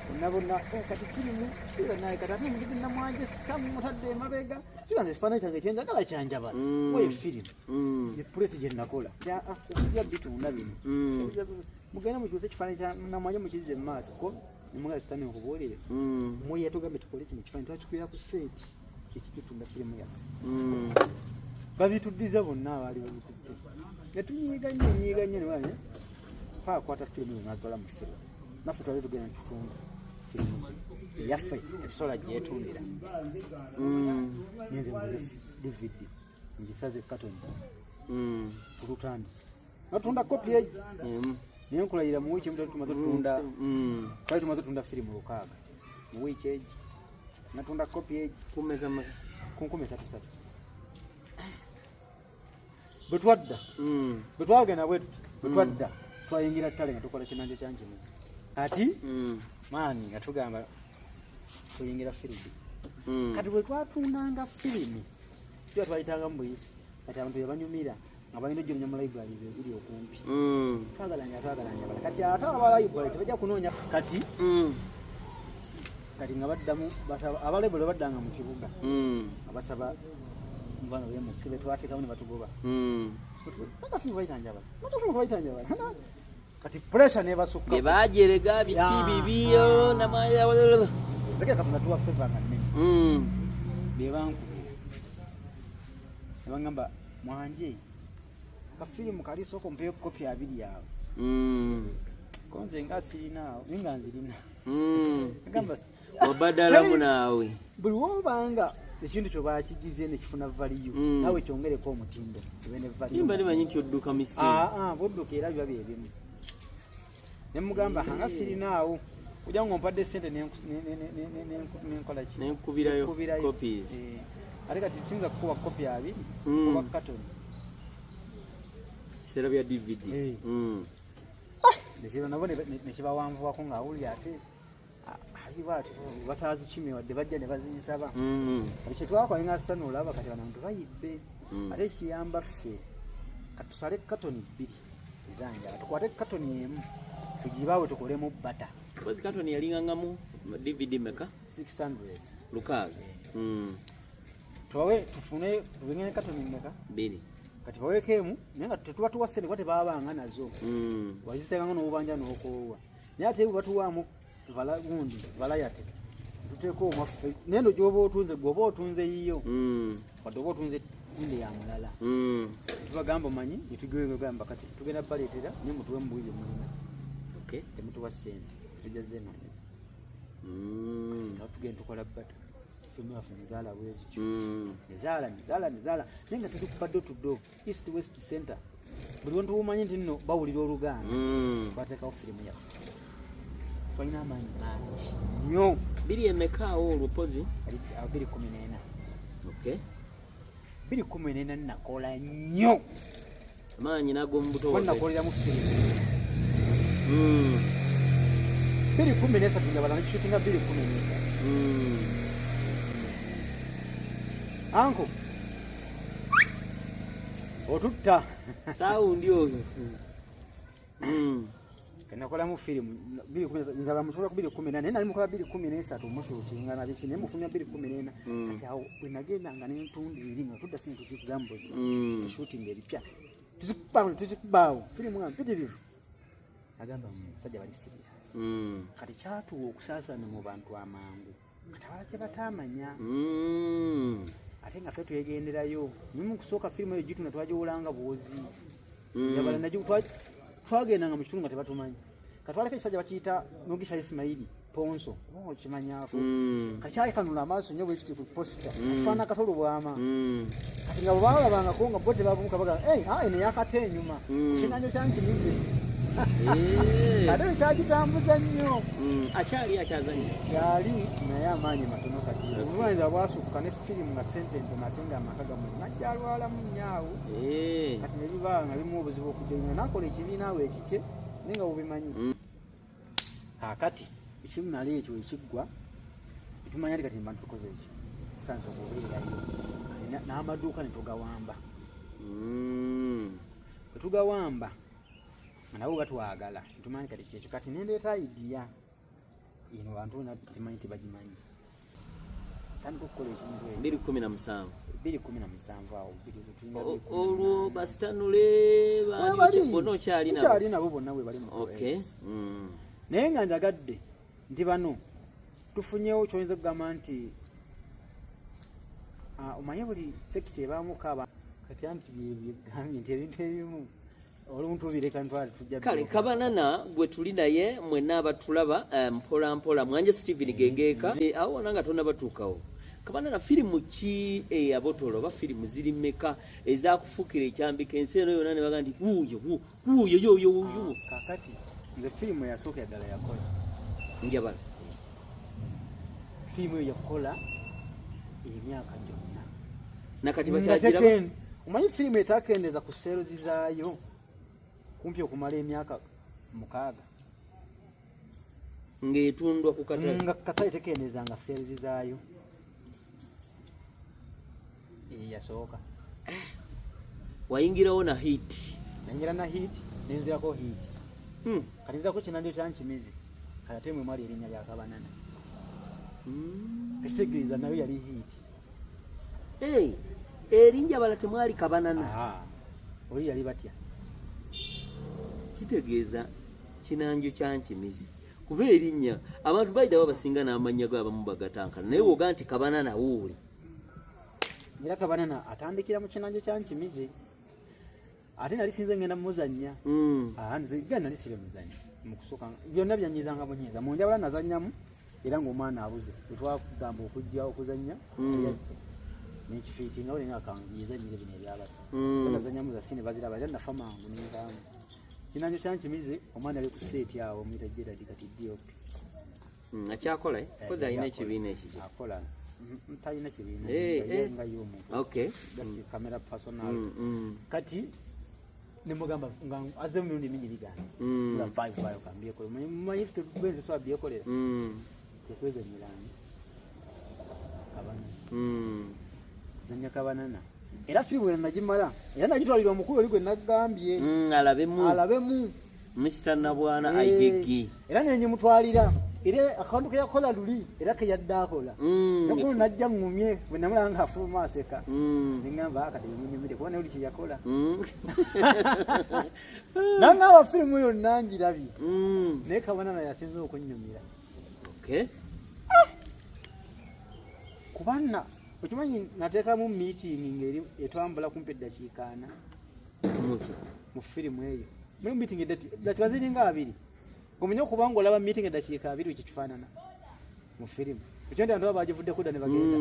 bonna bonna kati firimu kiba naye kati ate mugidi namwanje sitamu mutadde emabega kiba nze ekifaananyi kyange kyenjagala kyanjabala oyo firimu epuleti gye nakola okujja bitunda bino mugenda mukyuse ekifaananyi kya namwanje mukizize mu maaso ko nemuga sitani okubuulire mwoyo yatugambe tukole kino ekifaananyi twakikwira ku seeti kyekitutunda firimu yaffe babituddize bonna abaali babitutte netunyiiga nnyo newaye paakwata firimu nazitwala mu firimu naffe twali tugenda ntutundu firimu eyaffe etusobola gyetundira nyenze muze DVD ngisaze katoni tulutandise natunda kopi egi naye nkulayira mu wiiki emutali tumaze tunda firimu 6 mu wiiki egi natunda kopi egi ku 13 bwe twagenda bwe twadda twayingira ttale nga tukola kinanja kyankimu ati maani nga tugamba tuyingira firimu kati bwe twatundanga firimu tuba twayitangamu buyisi kati abantu bebanyumira nga balina ojjomenya mu library eziri okumpi twagalanya kati ate aba library tebajja kunoonya kati nga baddamu abalebule baddanga mu kibuga nga basaba bano bemuke betwateekamu ne batugoba kati pressure nebasukka bebajerega biti bibiyo namaya tekeka tuwa favor nga nnene bebankubira nebangamba mwanje akafirimu kali soko mpeyo kopi 2 yawe konze nga sirinaawo ninga nzirina ngamba wabadalamu naawe buli wobanga ekintu kyo bakigize nekifuna value nawe kyongereko omutindo ebene value nimba nimanyi nti odduka misimu bodduka era biba byebimu nemugamba hanga sirinaawo ojja ng'ompadde ssente nenkola ki nenkubirayo copies ate kati sinza kukuba kopi 2 oba katoni kiseera bya DVD nekiro nabo nekibawanvuwako ng'awulira ate Aliwa batazi chime wadde bajja ne bazisaba kati twako inga sanu olaba kati abantu bayibbe ate kiyamba ffe katusale katoni 2 ezanja tukwate katoni emu tugibawe tukolemu butter kozi katoni yalingangamu DVD meka 600 lukaga tuwe tufune tubengene katoni meka 2 kati bawekemu nenga tetuba tuwasene kwate babanga nazo waziteka ngono ubanja n'okoowa nyate batuwamu vala gundi vala yate tuteko mafe nendo jobo otunze gobo otunze yiyo badobo otunze kundi ya mulala tubagamba manyi yitugwe gamba kati tugenda baletera ne mutuwe mbuyije mulina okay temutu wasene tujaze none tugenda tukola bata simu afu nzala wezi nzala nenga tukupado tudo east west center buli wantu umanyi ntinno bawulira oluganda bateka ofilimu ya fanya manyi nyo bili emekao olupozi abiri 14 okay bili 14 nakola nnyo manyi nago mbuto wa nakolera mu filimu bili 14 tujabala nshootinga bili 14 anko otutta sound oyo nakola mu filimu 210 nzaba musobola ku 210 nali mukola 213 mushootinga na biki ne mufunya 214 kati awo wenagenda nga n'entundi eringa tudda sintu zikuzambo shooting ebipya tuzikubawo filimu nga mpitirivu agamba musajja bali serious kati kyatuwa okusaasana mu bantu amangu kati abalake batamanya ate nga ffe twegenderayo nimu kusooka filimu eyo gitu natwagiwulanga bwozi yabala najyo twagenda nga mu kitundu nga tebatumanyi katwaleka ekisajja bakiyita Mugisha Ismaili Ponso okimanyako kakyali kanula amaaso nnyo bwekiti ku posita afaana katolo bwama kati nga bwalabangako nga bo tebabuuka baga eno yakate enyuma ekiŋŋanyo kyankimize ate ekyagitambuza nnyo akyazanya yali naye amaanyi matono kati obumanyiza bwasukka ne firimu nga sente ntono ate nga amaka gamu najja alwalamu nnyawo kati ne biba nga bimu obuzibu okujja nakola ekibiina awo ekike naye nga bubimanyi kakati ekimu nali ekyo ekiggwa etumanya ti kati mba ntukoze eki sansa okubeerayo n'amaduuka ne tugawamba tetugawamba nawo gatwagala tumanyi kati kyekyo kati nendeeta idiya ino bantu timanyi tebagimanyi tandika okukola ekintu 217 awo olwo basitanule bonna okyali nabo bonna bwe bali okay naye nga njagadde nti bano tufunyewo kyoyinza okugamba nti omanye buli sekita ebaamuko kati anti byegambye nti ebintu ebimu oluntu bireka ntwale tujja kale kabanana gwe tuli naye mwenna abatulaba mpola mpola mwanje Steven Gegeka awo nanga tonna batuukawo kabanana firimu ki eyabotolo ba firimu ziri meka ezakufukira ekyambika ensi eno yonna ne baga nti wuuyo kakati nze firimu yasooka eddala yakola njabala firimu eyo yakola emyaka gyonna nakati bakyagiraba omanyi firimu etakendeza ku seerozi zaayo kumpi okumala emyaka 6 ng'etundwa ku katale nga katale tekendeza nga seerozi zaayo yasooka wayingirawo na hit nayingira na hit nenzirako hit kalinzako kinandyo kyankimizi kate mwe mwali erinnya lya Kabanana ekitegeeza nayo yali hit erinnya bala temwali Kabanana oli yali batya kitegeeza kinanjo kyankimizi kuba erinnya abantu bayitawo basinga n'amannya go abamu bagatankana naye woga nti Kabanana wuuli era Kabanana atandikira mu kinanjo kyankimizi ate nali sinze ngenda muzannya nze gana nali sire muzannya mukusooka byonna byanyizanga bunyiza mu njabala nazannyamu era ng'omwana abuze etwagamba okujja okuzannya n'ekifiiti nga olinga akangiyezannyire bino ebyabato nazannyamu zasine baziraba era nafa mangu n'envaamu kinanjo kyankimizi omwana ali ku seeti awo omuyita Gerard kati DOP akyakola kozi alina ekibiina ekiki akola talina kibiina nga y'omuntu okay gasi camera personal kati ne mugamba nga azze mu mirundi mingi bigana nga 5 bayo kambye ko manyi tubende twabye kolera tekweze mirambi kabana nanya kabanana era firimu ena najimala era najitwalira omukulu oli gwe nagambye alabemu Mr. Nabwana aigigi era nenye mutwalira ire akantu ke yakola luli era ke yaddakola nakulu najja ngumye bwe namulanga afuma aseka ningamba akati nyimire kubona uli kiyakola nanga wa firimu yo nanjirabi ne kabanana yasinze okunyumira okay kubana okimanyi nateeka mu meeting ngeri etwambula kumpe dakikana mu firimu eyo mu meeting dakika ziringa 2 kumenya kubanga olaba meeting dakika 2 kikifaanana mu firimu ekyo ndi abantu abajivudde kuda ne bagenda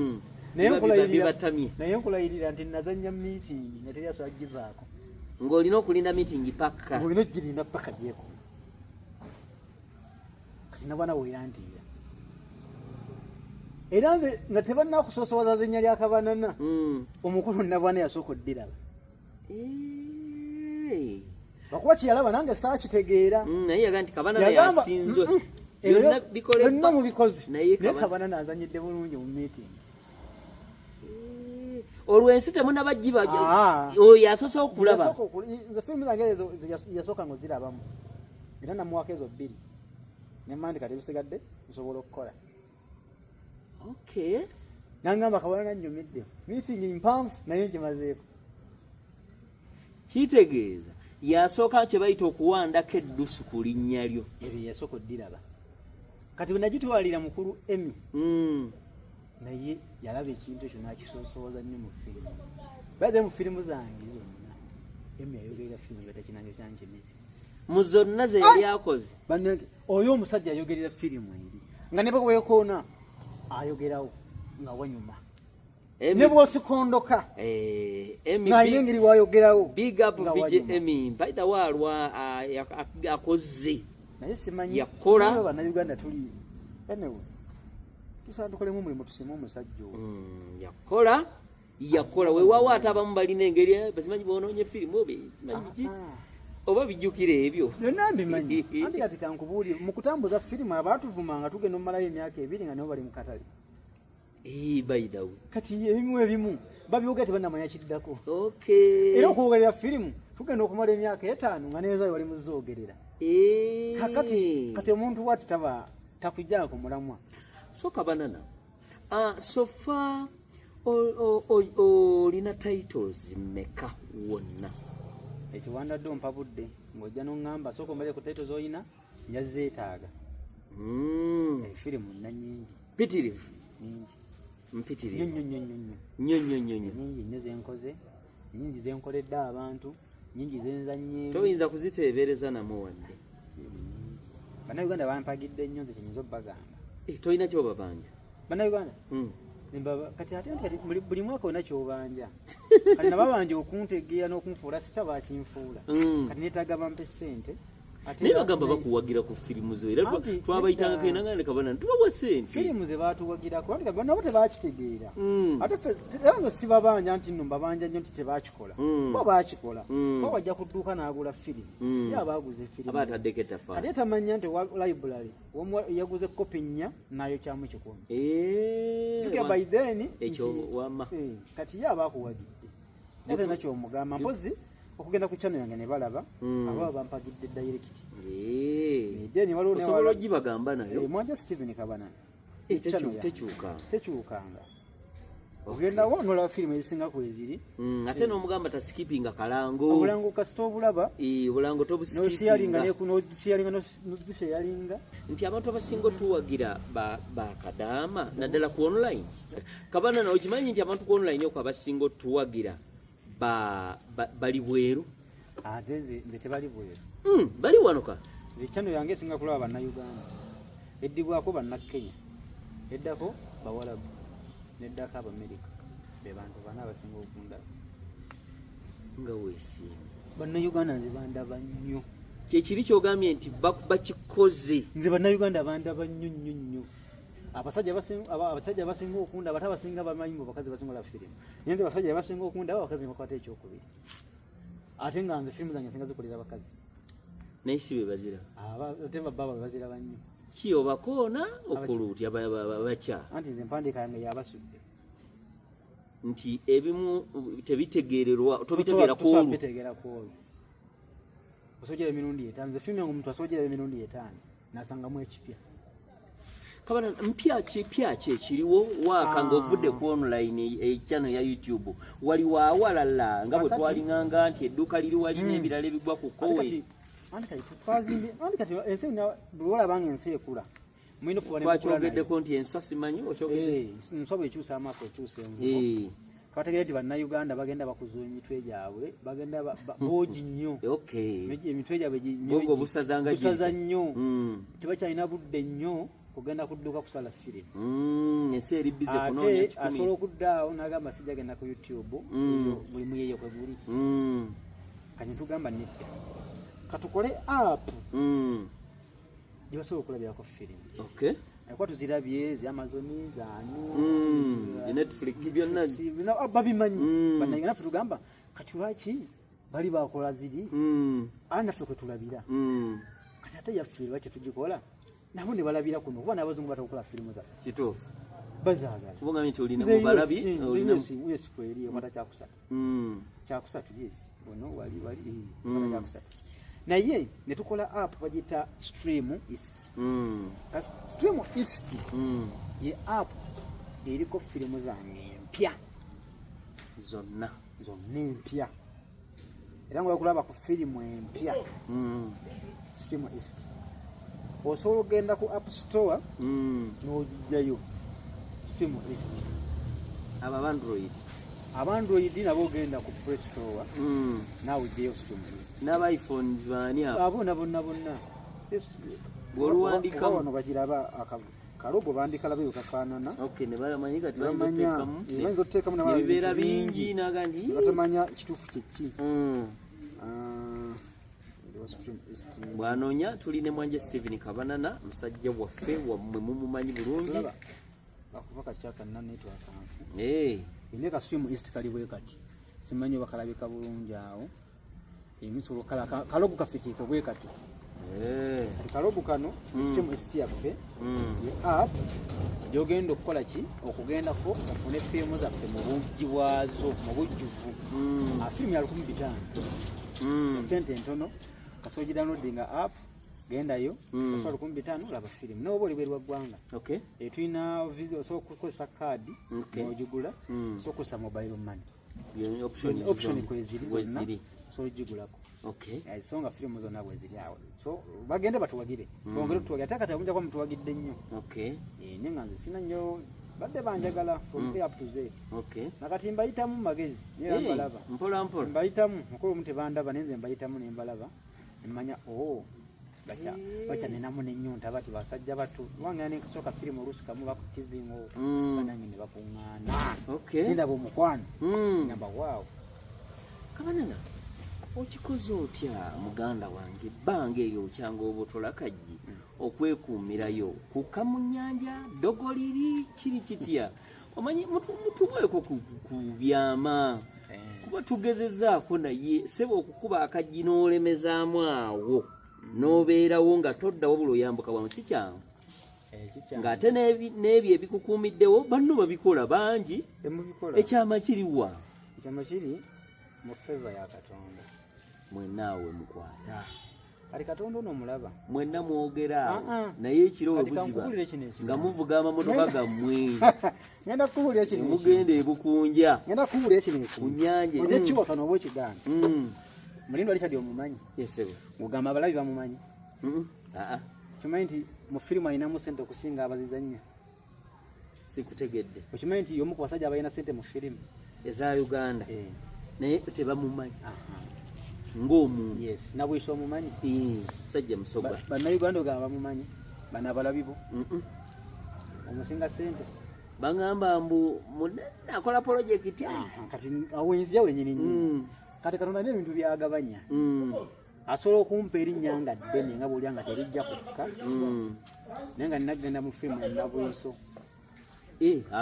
naye nkulayirira nti nazanya meeting nateri aswagivaako ng'olina okulinda meeting paka ng'olina ogirinda paka gyeko kati nabwana weyandiira era nze nga tebannakusosowaza zinnya lya kabanana omukulu nabwana yasooka oddiraba lwakuba kiyalaba nange saakitegeera naye yaga nti kabanana yasinzwe byonna mubikozi naye kabanana azanyidde bulungi mu meeting olwensi temunabagiba oyo asoose okulaba nze firimu zange ezo yasooka nga ozirabamu era namuwako ezo 2 nemandi kati bisigadde nsobola okukola okay nangamba kabanana nnyumidde meeting mpanvu naye nkimazeeko kitegeeza yasooka kye bayita okuwandako eddusu ku linnya lyo ebyo yasooka oddiraba kati bwenagitwalira mukulu Emmy naye yalaba ekintu ekyo nakisoosooza nnyo mu firimu baze mu firimu zange zonna Emmy yayogerera firimu batakinange kyankemezi mu zonna ze yali akoze bannange oyo omusajja ayogerera firimu eri nga ne bwekoona ayogerawo nga wanyuma ne bwosikondoka naye engeri wayogerawo big up VJ Emmy mpaita waalwa akoze naye simanyi yakola bannayuganda tuli anyway tusaana tukolemu omulimu tusimu omusajja oyo yakola weewaawo ate abamu balina engeri basimanyi bonoonye firimu obe simanyi biki oba bijjukira ebyo byonna mbimanyi anti kati kankubuulire mu kutambuza firimu abaatuvuma nga tugenda omumalayo emyaka 2 nga nabo bali mu katale bayidawo kati ebimu babyogera tebannamanya kiddako okay era okwogerera firimu tugenda okumala emyaka 5 nga neza wali muzoogerera kati omuntu wati taba takujjaako mulamwa so kabanana so far olina titles mmeka wonna ekiwandadde ompa budde ng'ojja n'oŋŋamba sooka omale ku titles oyina njazeetaaga firimu nanyingi mpitirivu nyingi nnyo zenkoze nyingi zenkoledde abantu nyingi zenzanyeemu toyinza kuziteebereza namu wadde bannayuganda bampagidde nnyo nze kinyinza obbagamba tolina kyobabanja bannayuganda kati ate buli mwaka olina kyobanja kati nababanja okuntegeera n'okunfuula sita bakinfuula kati neetaaga bampe ssente naye bagamba bakuwagira ku firimu zo era twabayitanga kenanga ne kabanana tubawa ssente firimu ze baatuwagirako anti nabo tebakitegeera ate era nze sibabanja nti nno mbabanja nnyo nti tebakikola bo bakikola bo bajja ku dduuka n'agula firimu ye abaaguze firimu aba ataddeko ettafaali ate tamanya nti library yaguze kopi 4 nayo kyamu 10 tuka by then ekyo wama kati ye abaakuwagidde ate nakyo omugamba mpozi okugenda ku channel yange ne balaba aba bampagidde direct deni waliwo ne osobola ogibagamba nayo mwanja Steven Kabanana tekyukanga ogenda wonola firimu ezisinga kweziri ate n'omugamba tasikipinga kalango obulango kasita obulaba obulango tobusiyalinga nozisheyalinga nti abantu abasinga otuwagira bakadaama naddala ku online Kabanana okimanyi nti abantu ku online oko abasinga otuwagira bali bweru nze tebali bweru bali wanoka channel yange esinga kulaba bannayuganda eddibwako bannakenya eddako bawalabu neddako abamerika be bantu bana abasinga okundaba nga weesiima bannayuganda nze bandaba nnyo kyekiri kyogambye nti bakikoze nze bannayuganda bandaba nnyo abasajja basinga okunda abate abasinga bamanyi mu bakazi basinga la firimu naye nze abasajja basinga okunda abakazi bakwata ekyokubiri ate nga nze firimu zange nsinga zikolera bakazi naye si be bazira ate baba bazira bannyo ki obakoona okuluutya bakya anti nze empandiika yange yabasudde nti ebimu tebitegeererwa tobitegeera kwolu osojera emirundi 5 nze firimu yange omuntu asojera emirundi 5 nasangamu ekipya kabana mpya ki ekiriwo waaka ng'ovudde ku online channel ya YouTube waliwo awalala nga bwe twalinganga nti edduuka liri wali n'ebirala ebigwa ku kowe kati ensi bwolabanga ensi ekula twakyogeddeko nti ensa simanyi nsobola ekyusa amaaso ekyusa envubo twategeera nti bannayuganda bagenda bakuza emitwe gyabwe bagenda boogi nnyo emitwe gyabwe busaza nnyo tebakyalina budde nnyo kugenda kudduka kusala firimu ensi eri bize kunoonya ate asobola okuddaawo n'agamba sijja genda ku YouTube buli muyeyo kwe guli kati tugamba nedda katukole app gyebasobola okulabirako firimu kuba tuzirabye zi Amazon zaani Netflix byonna babimanyi bannayuganda naffe tugamba kati lwaki bali bakola ziri ani naffe kwe tulabira kati ate yaffe lwaki tugikola nabo ne balabira kuno kuba n'abazungu batakukola firimu zaffe kituufu bazaagala kubanga nti olina mubalabi yes kweri okwata kyakusatu kyakusatu yes ono wali kyakusatu naye ne tukola app bagita Stream East Stream East ye app eriko firimu zange empya zonna empya era nga okulaba ku firimu empya Stream East osobola okugenda ku App Store n'ogijjayo Stream East abandroid nabo ogenda ku Play Store naawe ojjayo Stream East n'aba-iPhone baani bonna bw'oluwandika wano bagiraba kalogo bandika labe kafaanana ne bamanyi kati bayinza oteekamu nebibeera bingi nagandi batamanya ekituufu kyeki bwanoonya tuli ne Mwanje Stephen Kabanana musajja waffe wammwe mumumanyi bulungi bakuva kakyaka nanetwakanfu ine ka Stream East kali bwe kati simanyi bakalabika bulungi awo emisolo kalogo kafikiko bwe kati kalogo kano Stream East yaffe ye app gyogenda okukola ki okugendako ofune firimu zaffe mu bujji bwazo mu bujjuvu firimu ya 15 sente ntono kasoji downloadinga app gendayo kwa 15 laba firimu no boli bwerwa gwanga tulina video so kukosa card n'ojugula so kukosa mobile money option kweziri so jigulako songa firimu zonna bweziri awo so bagende batuwagire bongere tuwagire atakata kunja kwa mtu wagidde nnyo nenga nze sina nnyo badde banjagala from A up to Z nakati mbayitamu magezi balaba mpola mbayitamu mukulu mute bandaba nenze mbayitamu nembalaba mmanya bacha nenamu nenyonta bati basajja batu wanga ne kusoka firimu olusuka mu bakutizingo banange ne bakungana nenda bo mukwano ngamba wow Kabanana okikoze otya muganda wange banga eyo kyanga obotola kajji okwekuumirayo ku kamunyanja dogoliri kiri kitya omanyi mutubweko ku byama kuba tugezezaako naye sebo okukuba akajji n'olemezaamu awo n'obeerawo nga todda wabula oyambuka wansi kyangu ng'ate n'ebyo ebikukuumiddewo banno babikola bangi ekyama kiriwa ekyama kiri mu feva ya Katonda mwenaawe mukwata ali Katonda ono mulaba mwenna mwogera naye ekiro we buziba nga muvuga amamotoka gammwe ngenda kuwulira kino mugenda ebukunja ngenda kuwulira kino ku nyanja oje kiwa kano obo kiganda mulindo alichadi omumanyi yesebe ugamba abalabi bamumanyi kimanyi nti mu firimu alinamu sente okusinga abazizannya sikutegedde okimanyi nti omu ku basajja abalina sente mu firimu eza Uganda naye tebamumanyi ng'omuntu nabwisa omumanyi musajja musoga bannayuganda ogamba bamumanyi bano abalabibo omusinga sente bagamba mbu munene akola pulojekiti kati awenziya wenyini kati Katonda n'ebintu byagabanya asobola okumpa erinnya nga ddene nga bw'olya nga terijja kukka naye nga ninagenda mu firimu enabwiso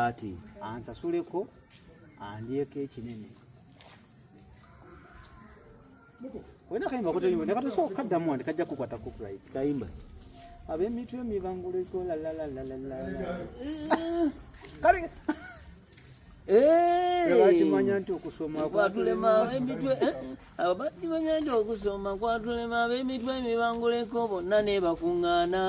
ati ansasuleko andyeko ekinene wena kayimba kuteyimba nekatusoka kaddamu andi kajja kukwata copyright kayimba ab'emitwe emibanguliko kale bakimanya nti okusoma kwatulema emitwe bakimanya nti okusoma kwatulema ab'emitwe emibanguleko bonna ne bakuŋŋaana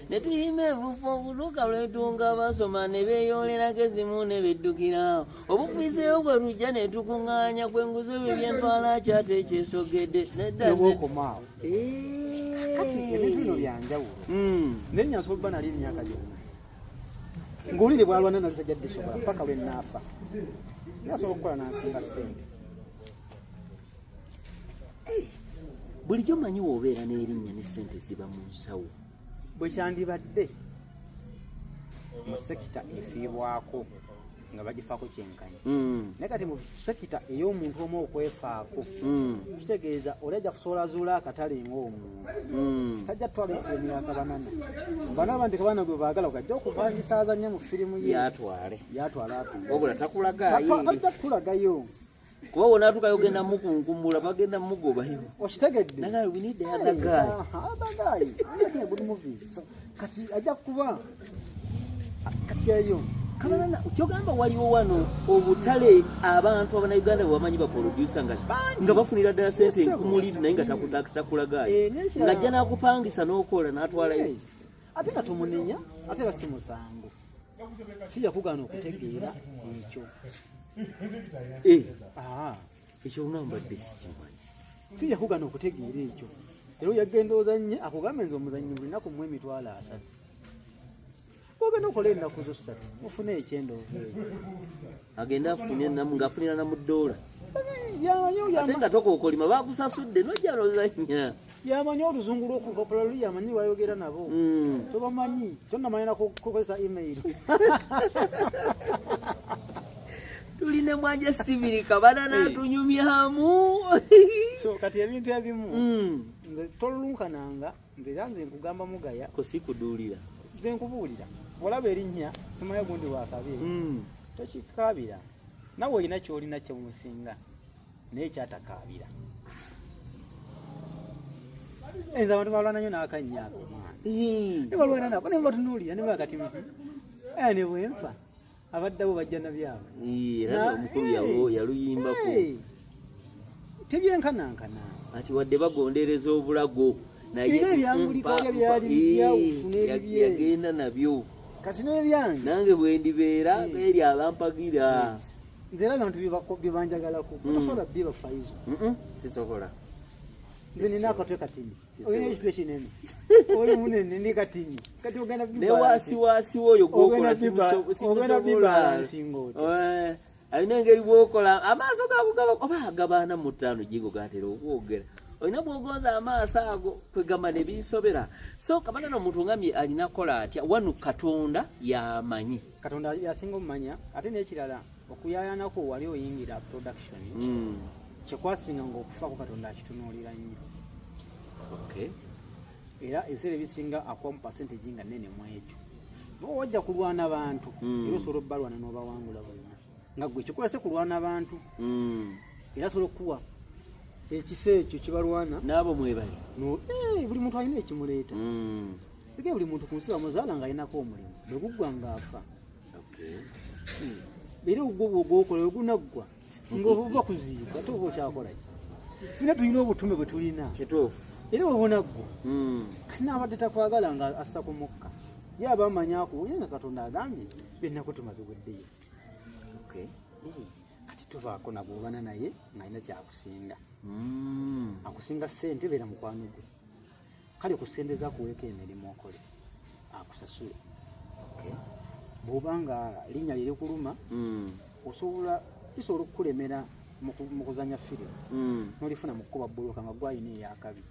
ne tuyima evufu obutuuka lwetunga basoma ne beeyolerako ezimu ne beddukira obufiiseyo bwe tujja ne tukuŋŋaanya kwenguzo ebyo byentwala akyate ekyesogedde nebwokomaawo kati ebintu bino byanjawulo naye nyasobola bba nali emyaka gyonna ng'olire bwalwana nali tajjadde sobola paka lwe naafa nasobola okukola nansinga ssente bulijjo manyi woobeera n'erinnya ne ssente ziba mu nsawo bwe kyandibadde mu sekita efiibwako nga bagifaako kyenkanyi naye kati mu sekita ey'omuntu omu okwefaako kitegeeza oli ajja kusobola zuula akatale ng'omuntu tajja tutwala efirimu yakabanana banaba nti kabana gwe baagala gajja okupangisa nnyo mu firimu ye yatwale wabula takulagatajja kukulagayo kuba wona atukayo ogenda mukunkumbula bagenda mugobayo okitegedde kati ajja kuba kati eyo kabanana kyogamba waliwo wano obutale abantu abanauganda bwebamanyi baprodusa nga bafunira ddala sente enkumuliri naye nga takulagayo ng'ajja n'akupangisa n'okola n'atwalayo ate nga tomunenya ate nga si musango sijja kugaana okutegeera ekyo ekyo lunambadde sikimanyi sijja kugaana okutegeera ekyo era oyagenda ozannye akugambe nze omuzannyi buli lunaku mu emitwalo 3 ogenda okola ennaku zo 3 mufune ekyendoovu agenda ng'afunira na mu ddoola ate nga tokookolima bakusasudde nojja lozannya yamanyi oluzungu lw'okukopola luli yamanyi bayogera nabo tobamanyi tonnamanyi nakukozesa email tuline mwanja Steven Kabanana atunyumyamu so kati ebintu ebimu nze tolunkananga nze era nze nkugamba mugaya kosikuduulira nze nkubuulira olaba erinnya simanya gundi wakabe tokikaabira nawe olina kyolina kyemusinga naye kyatakaabira enza abantu balwana nnyo n'akanyako nebalwana nako nebatunuulira ne bakati ne bwenfa abaddabo bajja nabyabwe era omukulu yaluyimbako tebyenkanankana ati wadde bagondereza obulago naye yagenda nabyo kati nebyange nange bwendibeera eri abampagira nze era abantu byebanjagalako tosobola biba faizo sisobola nze nina akatwe katini olina ekitwe kinene oli munene ndi katini kati ogenda newasiwasiwo oyo ogenda bibalansinga alina engeri bwokola amaaso gakugaba oba agabaana mu ttaano jigo gatera okwogera olina bwogonza amaaso ago kwegamba ne bisobera so Kabanana omuntu ngamye alina kola atya wanu Katonda yamanyi Katonda yasinga omumanya ate n'ekirala okuyayanako wali oyingira production kyekwasinga ng'okufaako Katonda akitunuulira nnyo era ebiseera ebisinga akuwa mu percentage nga nnene mu ekyo nawe wajja kulwana abantu era osobola obbalwana n'obawangula bonna nga gwe kikolese kulwana abantu era asobola okuwa ekisa ekyo kibalwana naabo mwebali buli muntu alina ekimuleeta sige buli muntu ku nsi bamuzaala ng'alinako omulimu bwe guggwa ng'afa era ogwo bwogwokola wegunaggwa ng'ova kuziibwa ate oba okyakolaki fina tulina obutume bwe tulina kituufu era webunaggwa naabadde takwagala nga assa ku mukka ye abamanyako ye nga Katonda agambye byenakutuma biweddeyo kati tuvaako nagobana naye ng'alina kyakusinga akusinga ssente beera mukwano gwe kale ku ssente zakuweeko emirimu okole akusasule bw'oba nga linnya liri kuluma lisobola okukulemera mu kuzanya firimu n'olifuna mu kkuba bbuluka nga gwalina eyakabi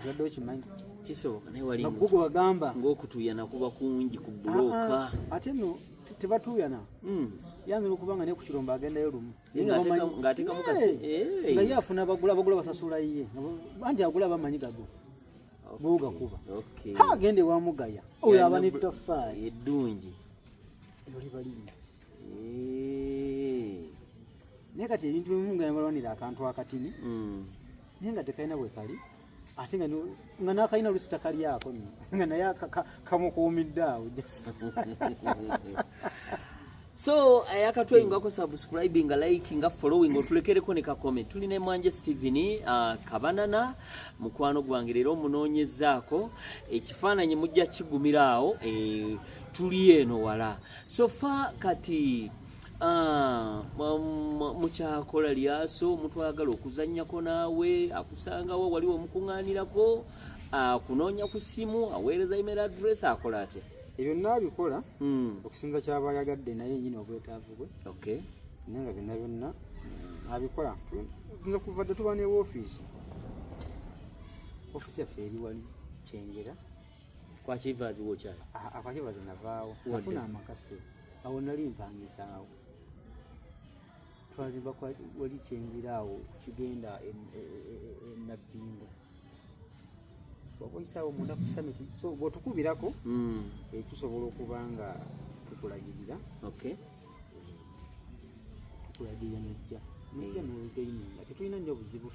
obadde okimanyi kisoboka naye wali gwe bagamba ng'okutuyana kuba kungi ku bbulooka ate nno tebatuyana yanzira okuba nga ne ku kirombo agendayo lumu nga ye afuna bagula basasula ye anti agula bamanyi gago bwogakuba agende wamugaya oyo aba nettoffaali eddungi ero libalinnya naye kati ebintu bimu nga balwanira akantu akatini naye nga tekalina bwe kali ate nga n'akalina olusi takalyako nga naye kamukuumidde awo. So yakatweyungako subscribing nga liking nga following otulekereko ne ka comment. Tuline Mwanje Steven Kabanana mukwano gwange leero munoonyezaako ekifaananyi mujja kigumiraawo tuli eno wala. So fa kati mukyakola lyaso mutwagala okuzannyako naawe akusangawo waliwo omukuŋŋaanirako akunoonya ku simu aweereza email address akola ate? Ebyo nabikola okusinza kyaba yagadde naye nyine obwetaavu bwe. Okay. Naye nga byonna abikola nza kuva dde tuba ne woofiisi yaffe eri wali Kyengera kwa Kivazi wokyali akakivazi navaawo nafuna amakase awo nali mpangisaawo twazimba wali Kyengera awo kigenda Nabbingo wakoyisaawo munda ku samiti so bw'otukubirako tusobola okuba nga tukulagirira. Okay. Tukulagirira nejja nolugaininga tetulina nnyo buzibu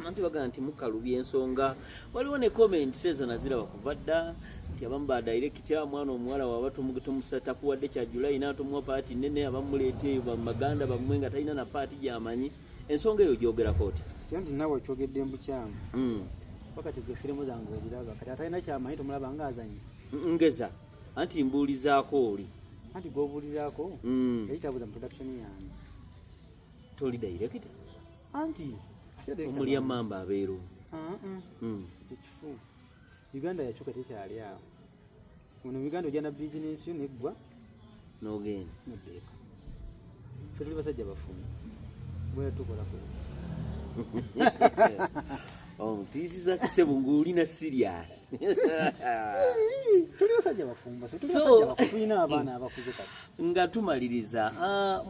anti bagamba nti mukalubya ensonga. Waliwo ne comments ezo naziraba kuva dda nti abamu badirecta mwana omuwala waba tomusatakuwadde kya July n'atomuwa paati nnene abamuleete bamaganda bamwe nga talina na paati gy'amanyi. Ensonga eyo gyogerako oti? Nti nawe okyogedde mbukyamu wakati ze firimu zange oziraba kati atalina kyamanyi tomulaba ngaazanyi ngeza anti mbuulizaako oli anti gwobuulizaako yayitabuza mu production yange toli director anti omulya mamba abeero ekifu Uganda yakyuka tekyali awo ono Uganda ojja na bizinesi yo neggwa n'ogenda noddeeka fe tuli basajja bafumu bwe tukolako ntisiza kisebu ng'olina serious. Tuli basajja bafumba so tuli basajja bakutulina abaana abakuze kati nga tumaliriza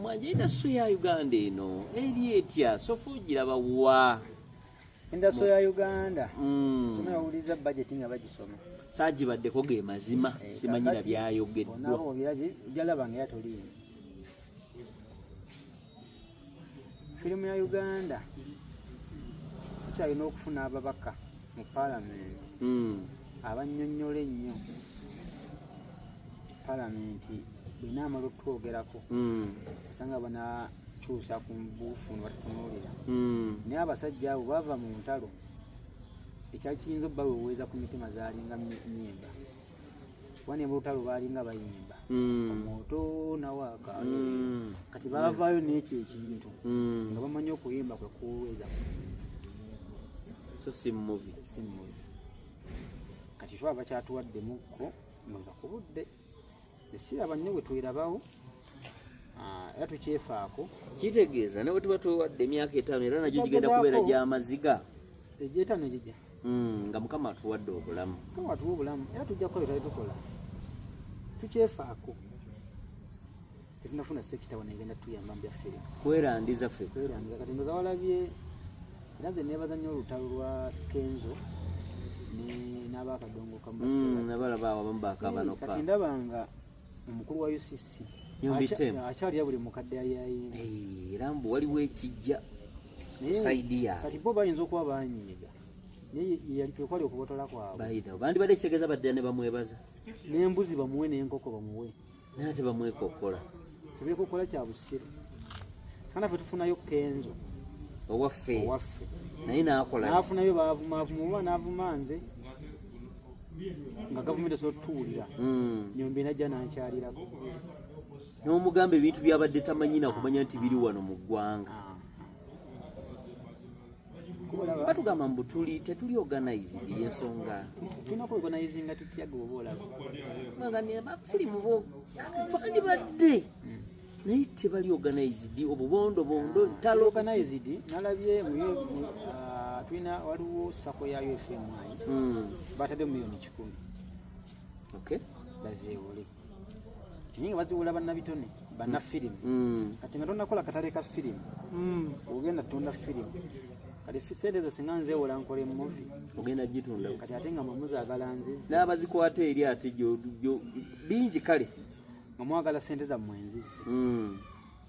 Mwanje industry ya Uganda eno eri etya sofa ogiraba wa? Industry ya Uganda tumawuliza budget nga bagisoma saagibaddeko ge mazima simanyira byayogeddwa nabo biraje jalaba nga yatolini firimu ya Uganda tukyalina okufuna ababaka mu palamenti abannyonnyola ennyo palamenti bwena amala okutwogerako osanga banakyusa ku mbuufu nebatutunuulira naye abasajja abo bava mu ntalo ekyali kiyinza obbaweweeza ku mitima zaalinga nnyimba kuba ne mu lutalo baalinga bayimba omoto nawaaka kati baavaayo n'ekyo ekintu nga bamanyi okuyimba kwe kuweeza so si movie kati twa bakyatuwaddemukko nga ku budde esiraba nnyo bwe twerabawo era tukyefaako kitegeeza ne bwe tuba tuwadde emyaka 5 era nagyo gigenda kubeera gy'amaziga egy'etaano gijja nga Mukama atuwadde obulamu Mukama atuwa obulamu era tujja kukola byetali tukola tukyefaako tetunafuna sekita wano egenda tuyamba mu byaffe kwerandiza ffe kwerandiza kati ndoza walabye era nze neebaza nnyo olutalo lwa Kenzo n'abakadongo nabalaba abo abamu bakabanoka kati ndaba nga omukulu wa UCC akyalya buli mukadde ayayinga era mbu waliwo ekijja saidi yaabwe kati bo bayinza okuba banyiiga naye yali twekwali okubotola kwabwe bandi badde ekitegeeza badde ne bamwebaza n'embuzi bamuwe n'enkoko bamuwe naye ate bamwekokola tebyekokola kya busiru kana ffe tufunayo Kenzo owaffe naye n'afunayo baavuma n'avuma nze nga gavumenti esobola otutuwulira nyombi najja nankyalirako n'omugamba ebintu byabadde tamanyina kumanya nti biri wano mu ggwanga batugamba mbu tetuli organized y'ensonga tulina kuorganizinga tutyaga oba olaba bafirimu bo twandibadde naye tebali organized obubondo ntalo organized nalabye tulina waliwo sako ya UFM batadde $1,000,000 bazeewole naye nga baziwola bannabitone bannafirimu kati nga tonakola katale ka firimu ogenda tutunda firimu kati sente ezo singa nzeewola nkola emuvi ogenda gitunda kati ate nga mwemuzaagala nzizi n'abazikwata eri ate bingi kale nga mwagala sente zammwe enzizi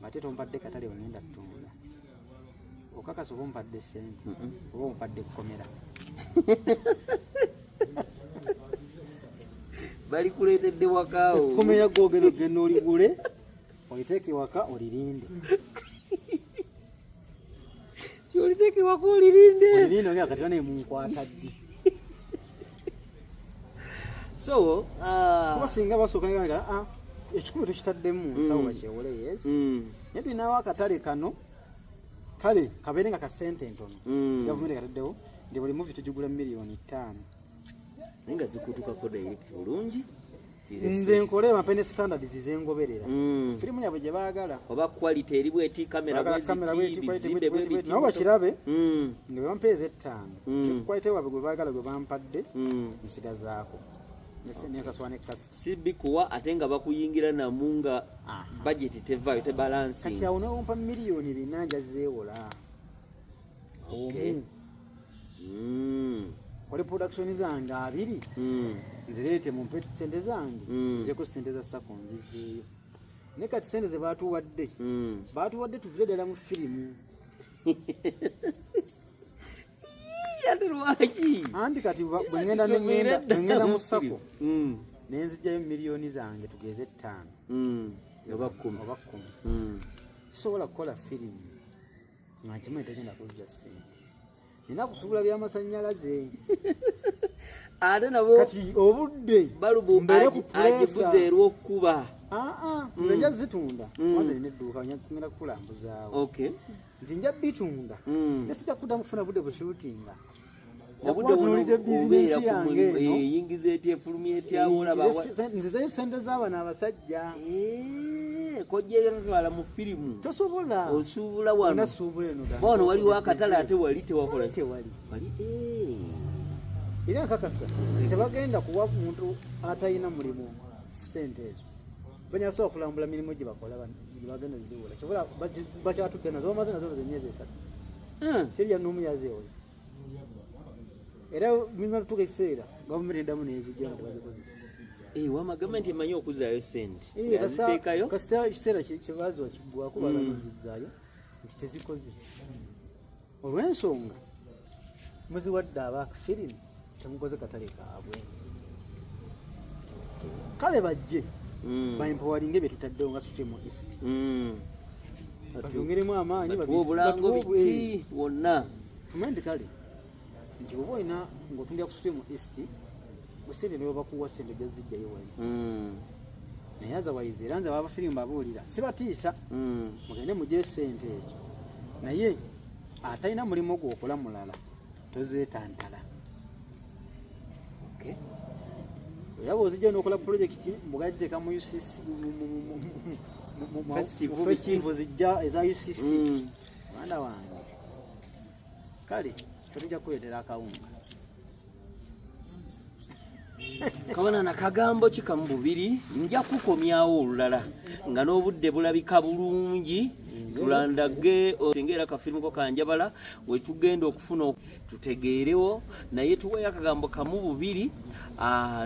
ate tompadde katale wengenda ttunda okakasa oba ompadde ssente oba ompadde kukomera bali kuleetedde wakaawo komera gwogera ogenda oligule oliteeke waka olirinde kyoliteeke waka olirinde oga kati bane munkwata ddi so kuba singa basooka nga ekikumi tukitaddemu nsawo bakyewole yes naye tulinawo akatale kano kale kabeere nga kasente ntono gavumenti kataddewo ndi buli muvi tugigula $5,000,000 naye nga zikutukako direct bulungi nze nkole mapene standard zizengoberera firimu yabwe gye baagala oba quality eri bweti kamera bweziti nabo bakirabe nga bampeeza $5 quality wabwe gwe baagala gwe bampadde nsigazaako nensasula ne kasiti sibikuwa ate nga bakuyingira namu nga budget tevaayo tebalancing kati awo nowompa $4,000,000 njazeewola omu kole production zange 2 nzireete mu mpeti sente zange nzeko sente za sako nzizeeyo ne kati sente ze baatuwadde tuvire ddala mu firimu anti kati bwengenda mu sako nenzijjayo $1,000,000 zange tugeze 5 oba 10 sobola kukola firimu nga nkimanyi tegenda kuzza ssente nina kusuubula byamasannyalaze ate nabo kati obudde balubu agibuze erw'okkuba nze nja zitunda wanze nina edduuka ngenda kukulambuzaawo nti nja bitunda nesijja kudda kufuna budde bushuutinga obudde bizinesi yange eyingiza eti efulumya etyawola nzizeyo sente z'abana abasajja kojja twala mu firimu tosobola osuubula wano waliwo akatale ate wali tewakola tewali wali era nkakasa tebagenda kuwa muntu atalina mulimu sente ezo banyasobola kulambula mirimu gye bakola bagenda ziwola kyobola bakyatudde nazo bamaze nazo emyezi 3 terya n'omu yazeewoza era mirina tutuuka ekiseera gavumenti eddamu nezijja nga tebazikozesa wama gavumenti emanyi okuzaayo sente kasita ekiseera kyebaziwa kiggwako balazizaayo nti tezikoze olw'ensonga muziwadde abaakafirimu temukoze katale kaabwe kale bajje baempowalinga ebyo tutaddewo nga sutemu east batyongeremu amaanyi obulango biti wonna tumanyi kale nti oba olina ng'otundira ku sutemu east sente nibo bakuwa sente jazijjayo wali naye azawayiza era nze abafirimu babuulira sibatiisa mugende mugye sente ezo naye atalina mulimu gwokola mulala tozeetantala era bwozijja nokola projekiti mbugagiteeka mu UCC festival zijja eza UCC mwana wange kale tujja kuleetera akawunga kabona na kagambo kikamu bubiri nja kukomyawo olulala nga n'obudde bulabika bulungi tulandage otengera kafirimu ko kanjabala wetugenda okufuna tutegeerewo naye tuweyo akagambo kamu bubiri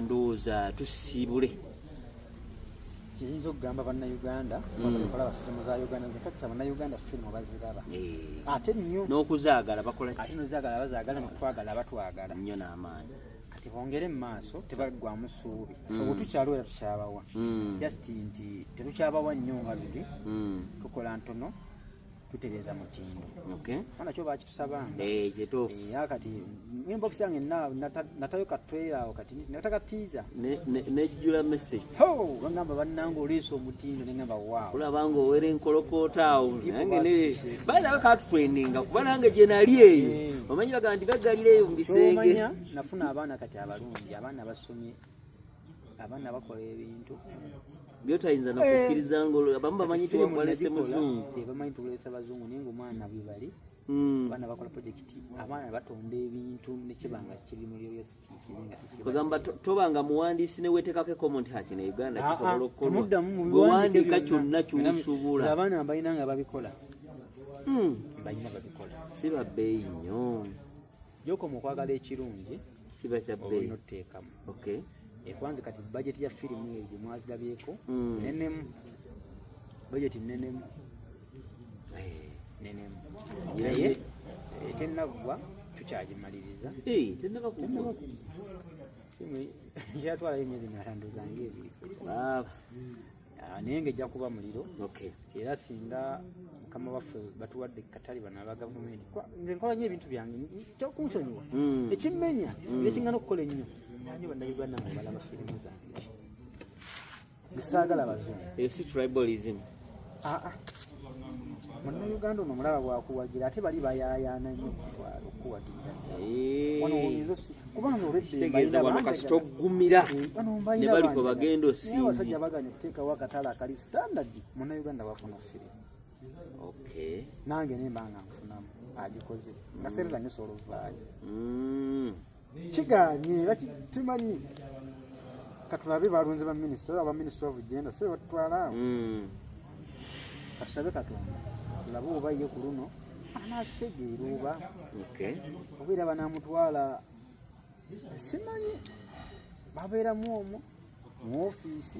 ndowooza tusiibule kiyinza okugamba bannayuganda bakola bafirimu za uganda nkakisa bannayuganda firimu baziraba ate nnyo n'okuzaagala bakola ate nozaagala bazaagala nokutwagala batwagala nnyo n'amaanyi kati bongere mu maaso tebaggwamu ssuubi obwe tukyaliwo era tukyabawa just nti tetukyabawa nnyo nga biri tukola ntono tutereeza mutindo nakyo bakitusabanga kati inbox yange natayo katwerawo kati natakatiiza nejjula message bagamba bannanga oliisa omutindo negamba waawo kulabanga owera enkolokoota awo nange balaba katufrendinga kuba nange gye nali eyo omanyi baga nti baggalira eyo mu bisenge nafuna abaana kati abalungi abaana basomye abaana bakola ebintu byotayinza nokukkiriza ngo abamu bamanyi tiwalese muzungu bamanyi tuwalese bazungu naye ngaomwana bwe bali abaana bakola projekiti abaana batonda ebintu nekibanga kiri mu bagamba tobanga muwandiisi newetekako comment hakino uganda kisobola okukolwa bwewandiika kyonna kyusuubula abaana balina nga babikola balina babikola si babbeeyi nnyo gyokoma okwagala ekirungi kiba kya bbeeyi oteekamu ekwanze kati budget ya firimu eyo mwazirabyeko nenemu budget nenemu nenemu naye tennaggwa tukyagimaliriza tennaba kyatwalayo emyezi nalanduza ngaebiri naye ng'ejja kuba muliro era singa mukama waffe batuwadde katale bano aba gavumenti nze nkola nnyo ebintu byange kyokunsonyiwa ekimmenya ekiŋŋana okukola ennyo nanyo bannayuganda nga balaba firimu zange zisaagala bazungu eyo si tribalism munnayuganda ono mulaba bwakuwagira ate bali bayaayaana nnyo kutwala okuwagirira kubanga olweddetegeeza wano kasita oggumira ne baliko bagenda osingi abasajja baganya okuteekawo akatale akali standard munnayuganda bafuna firimu nange nemba nga nfunamu agikoze nga serizanyisa oluvaayo kiganye tumanyi katulabe balunze baminisita of genda se batutwalaawo katusabe katonda tulabe oba ye ku luno anakitegeera oba obeera banamutwala simanyi babeeramu omwo mu ofiisi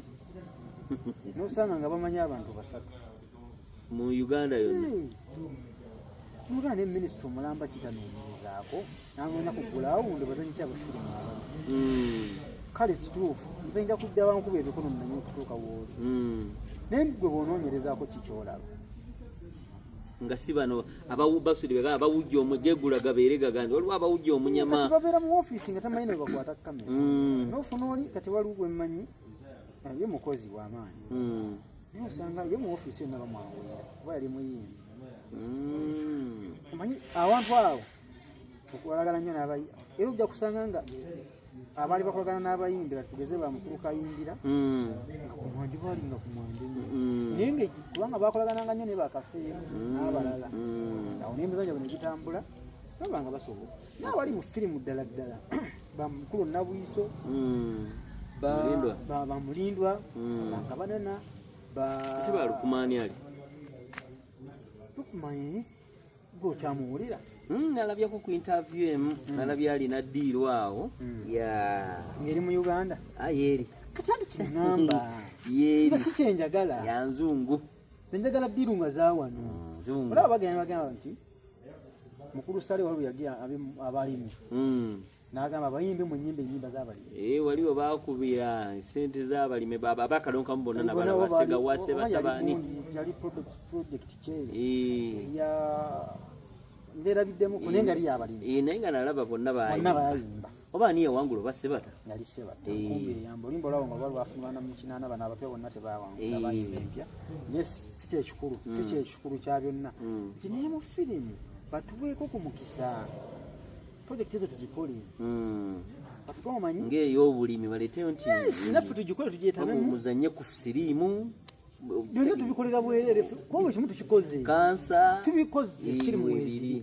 nosanga nga bamanyi abantu basatu mu Uganda yonna muganda ne minisita omulamba kitanoonyerezaako nangenda kugulawo wundi bazanyi kyabafirimu abamu kale kituufu nze nja kujja bankuba emikono nanye okutuuka wooli naye gwe bw'onoonyerezaako kikyolaba nga si bano abawubasudi begala abawujja omugegula gabeere gaganze waliwo abawujja omunyama kati babeera mu ofiisi nga tamanyi ne bakwata kamera n'ofuna oli kati waliwo gwe mmanyi ye mukozi w'amaanyi naye osanga ye mu ofiisi yonna bamwawera kuba yali muyimbi omanyi awantu awo okwalagana nnyo n'abayi era ojja kusanga nga abaali bakolagana n'abayimbi batugeze bamukulu kayimbira nga ku mwanju baali nga ku mwanju naye nga kubanga bakolagananga nnyo ne bakafeeru n'abalala awo n'emizanyo bino gitambula baba nga basobola naabali mu firimu ddala ddala bamukulu nabwiso bamulindwa bankabanana tibalukumaani ali lukumanyi gwokyamuwulira nalabyako ku interview emu nalabye alina ddiiru awo ngeri mu Uganda yeeri kati ati kiŋŋamba nga si kyenjagala yanzungu nenjagala ddiiru nga zawano olaba bagamba nti mukulu sale waliwo yagira abalimi n'agamba abayimbi mu nnyimba ennyimba z'abalimi waliwo baakubira sente z'abalimi abakalonkamu bonna nabalabasega wase batabani yali project kyeri nzerabiddemu naye nga liyo abalimi naye nga nalaba bonna bayimba oba ani yawangula oba sebata yali sebata kumbi eyamba olimba olwabo nga bali bafunana mu kinaana bano abapya bonna tebawangula bayimba empya naye si kyekikulu kya byonna nti naye mu firimu batuweeko ku mukisa projekiti ezo tuzikole batukomanyi ng'ey'obulimi baleteyo nti naffe tugikole tugyetamemu muzanye ku siriimu byonna tubikolera bwerere kuba buli kimu tukikoze kansa tubikoze kiri mu mubiri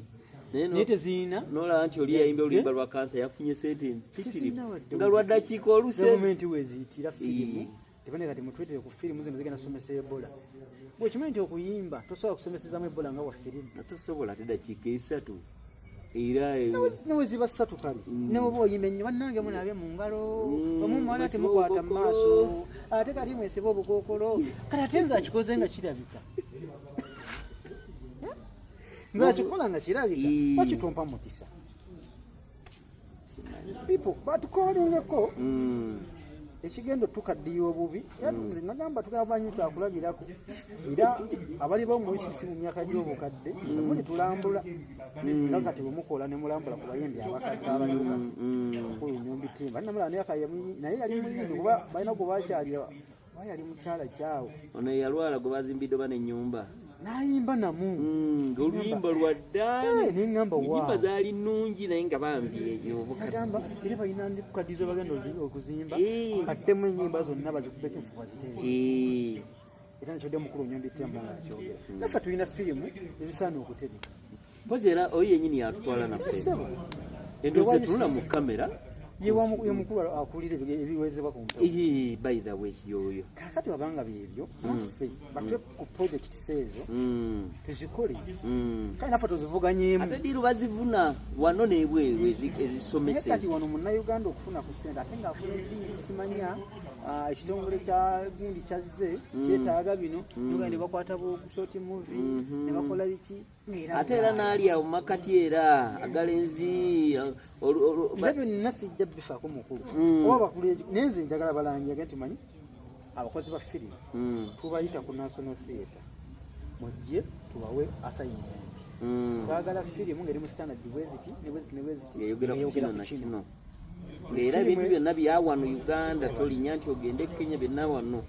naye teziina nolaba nti oli yayimba oluyimba lwa kansa yafunye sente mpitirivu nga lwa ddakiika gavumenti weziyitira firimu tebane kati mutwetere ku firimu zino zigenda somesa ebola bwekimanyi nti okuyimba tosobola kusomesezamu ebola nga wa firimu tosobola te ddakiika esatu era neweziba ssatu kale newoba oyimba ennyo bannange munabye mu ngalo omumala temukwata mu maaso ate kati mwesiba obukookolo kale ate nze akikoze nga kirabika ngakikola nga kirabika bakitumpa mukisa people batukolingeko ekigendo tukaddiya obubi nze nagamba tugabanyi twakulabirako era abali bomuofiisi mu myaka gy'obukadde muli tulambula nga kati bwemukola nemulambula ku bayimbi abakadde abayuga kulu nyombitimba naye yali muyimbi kuba balina gwe bakyalira oba yali mukyala kyawe ono yalwala gwe bazimbidde oba n'ennyumba n'ayimba namu ng'oluyimba lwa ddaani neŋŋamba ennyimba zaali nnungi naye nga bambi agamba era balina ndikukaddiza bagenda okuzimba battemu ennyimba zonna bazikubeko enfu baziteere era nekyodde mukulu nyombitemba ngaakyogera naffe tulina firimu ezisaana okutereka mpozi era oyo yennyini yatutwala naffe endowooza tunula mu kamera ye mukulu akulira ebiwezebwa ku mpaka by the way yoyo kakati wabanga byebyo naffe batwe ku project sezo tuzikole kandi naffe tuzivuganyemu ate diru bazivuna wano nebwewe ezisomese kati wano munnayuganda okufuna ku ssente ate ngaafuna eddiini simanya ekitongole kya gundi kyazze kyetaaga bino nuganda ne bakwata bushoti movie ne bakola biki ate era naali awo makati era agalenzi ebyo nina sijja bifaako mukulu oba bakulu nenze njagala balangira nti manyi abakozi ba firimu tubayita ku national theatre mujje tubawe assignment twagala firimu ngeri mu standard bweziti yayogera ku kino na kino ng'era ebintu byonna byawano Uganda tolinya nti ogende Kenya byonna wano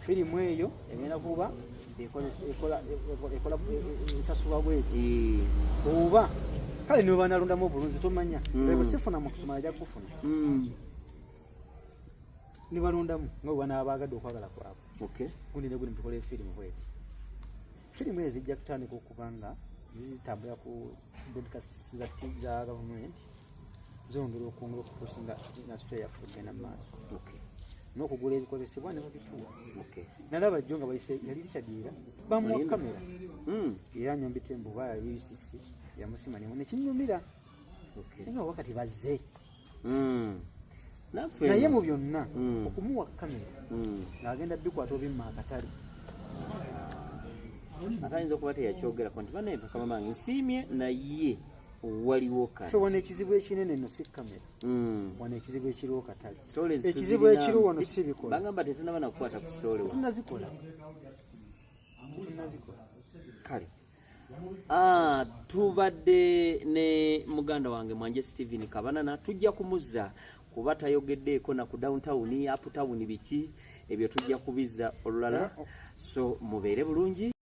firimu eyo egenda kuba ekola esasulwa bweti oba kale niwe banalondamu obulunzi tomanya ebo sifuna mu kusoma ajja kufuna nibalondamu nga banaabagadde okwagala kwabwe gundi ne gundi tukola firimu bweti firimu ezo zijja kutandika okubanga zitambula ku broadcast za government zongera okwongera okupusinga industry yaffe egenda mu maaso n'okugula ebikozesebwa ne babituwa nalaba jjo nga bayise yali likyadira bamuwa kamera era nyombite embuba ya UCC yamusima nekinyumira nga wakati bazze naye mu byonna okumuwa kamera ng'agenda bikwata obimma akatale atayinza okuba teyakyogerako nti banaye bakama bange nsiimye naye waliwo kale wano ekizibu ekinene no si kamera wano ekizibu ekiriwo katale ekizibu ekiriwo wano si bikola bagamba tetunaba nakukwata ku story tunazikola kale tubadde ne muganda wange Mwanje Steven Kabanana tujja kumuzza kuba tayogeddeeko na ku downtown uptown biki ebyo tujja kubizza olulala so mubeere bulungi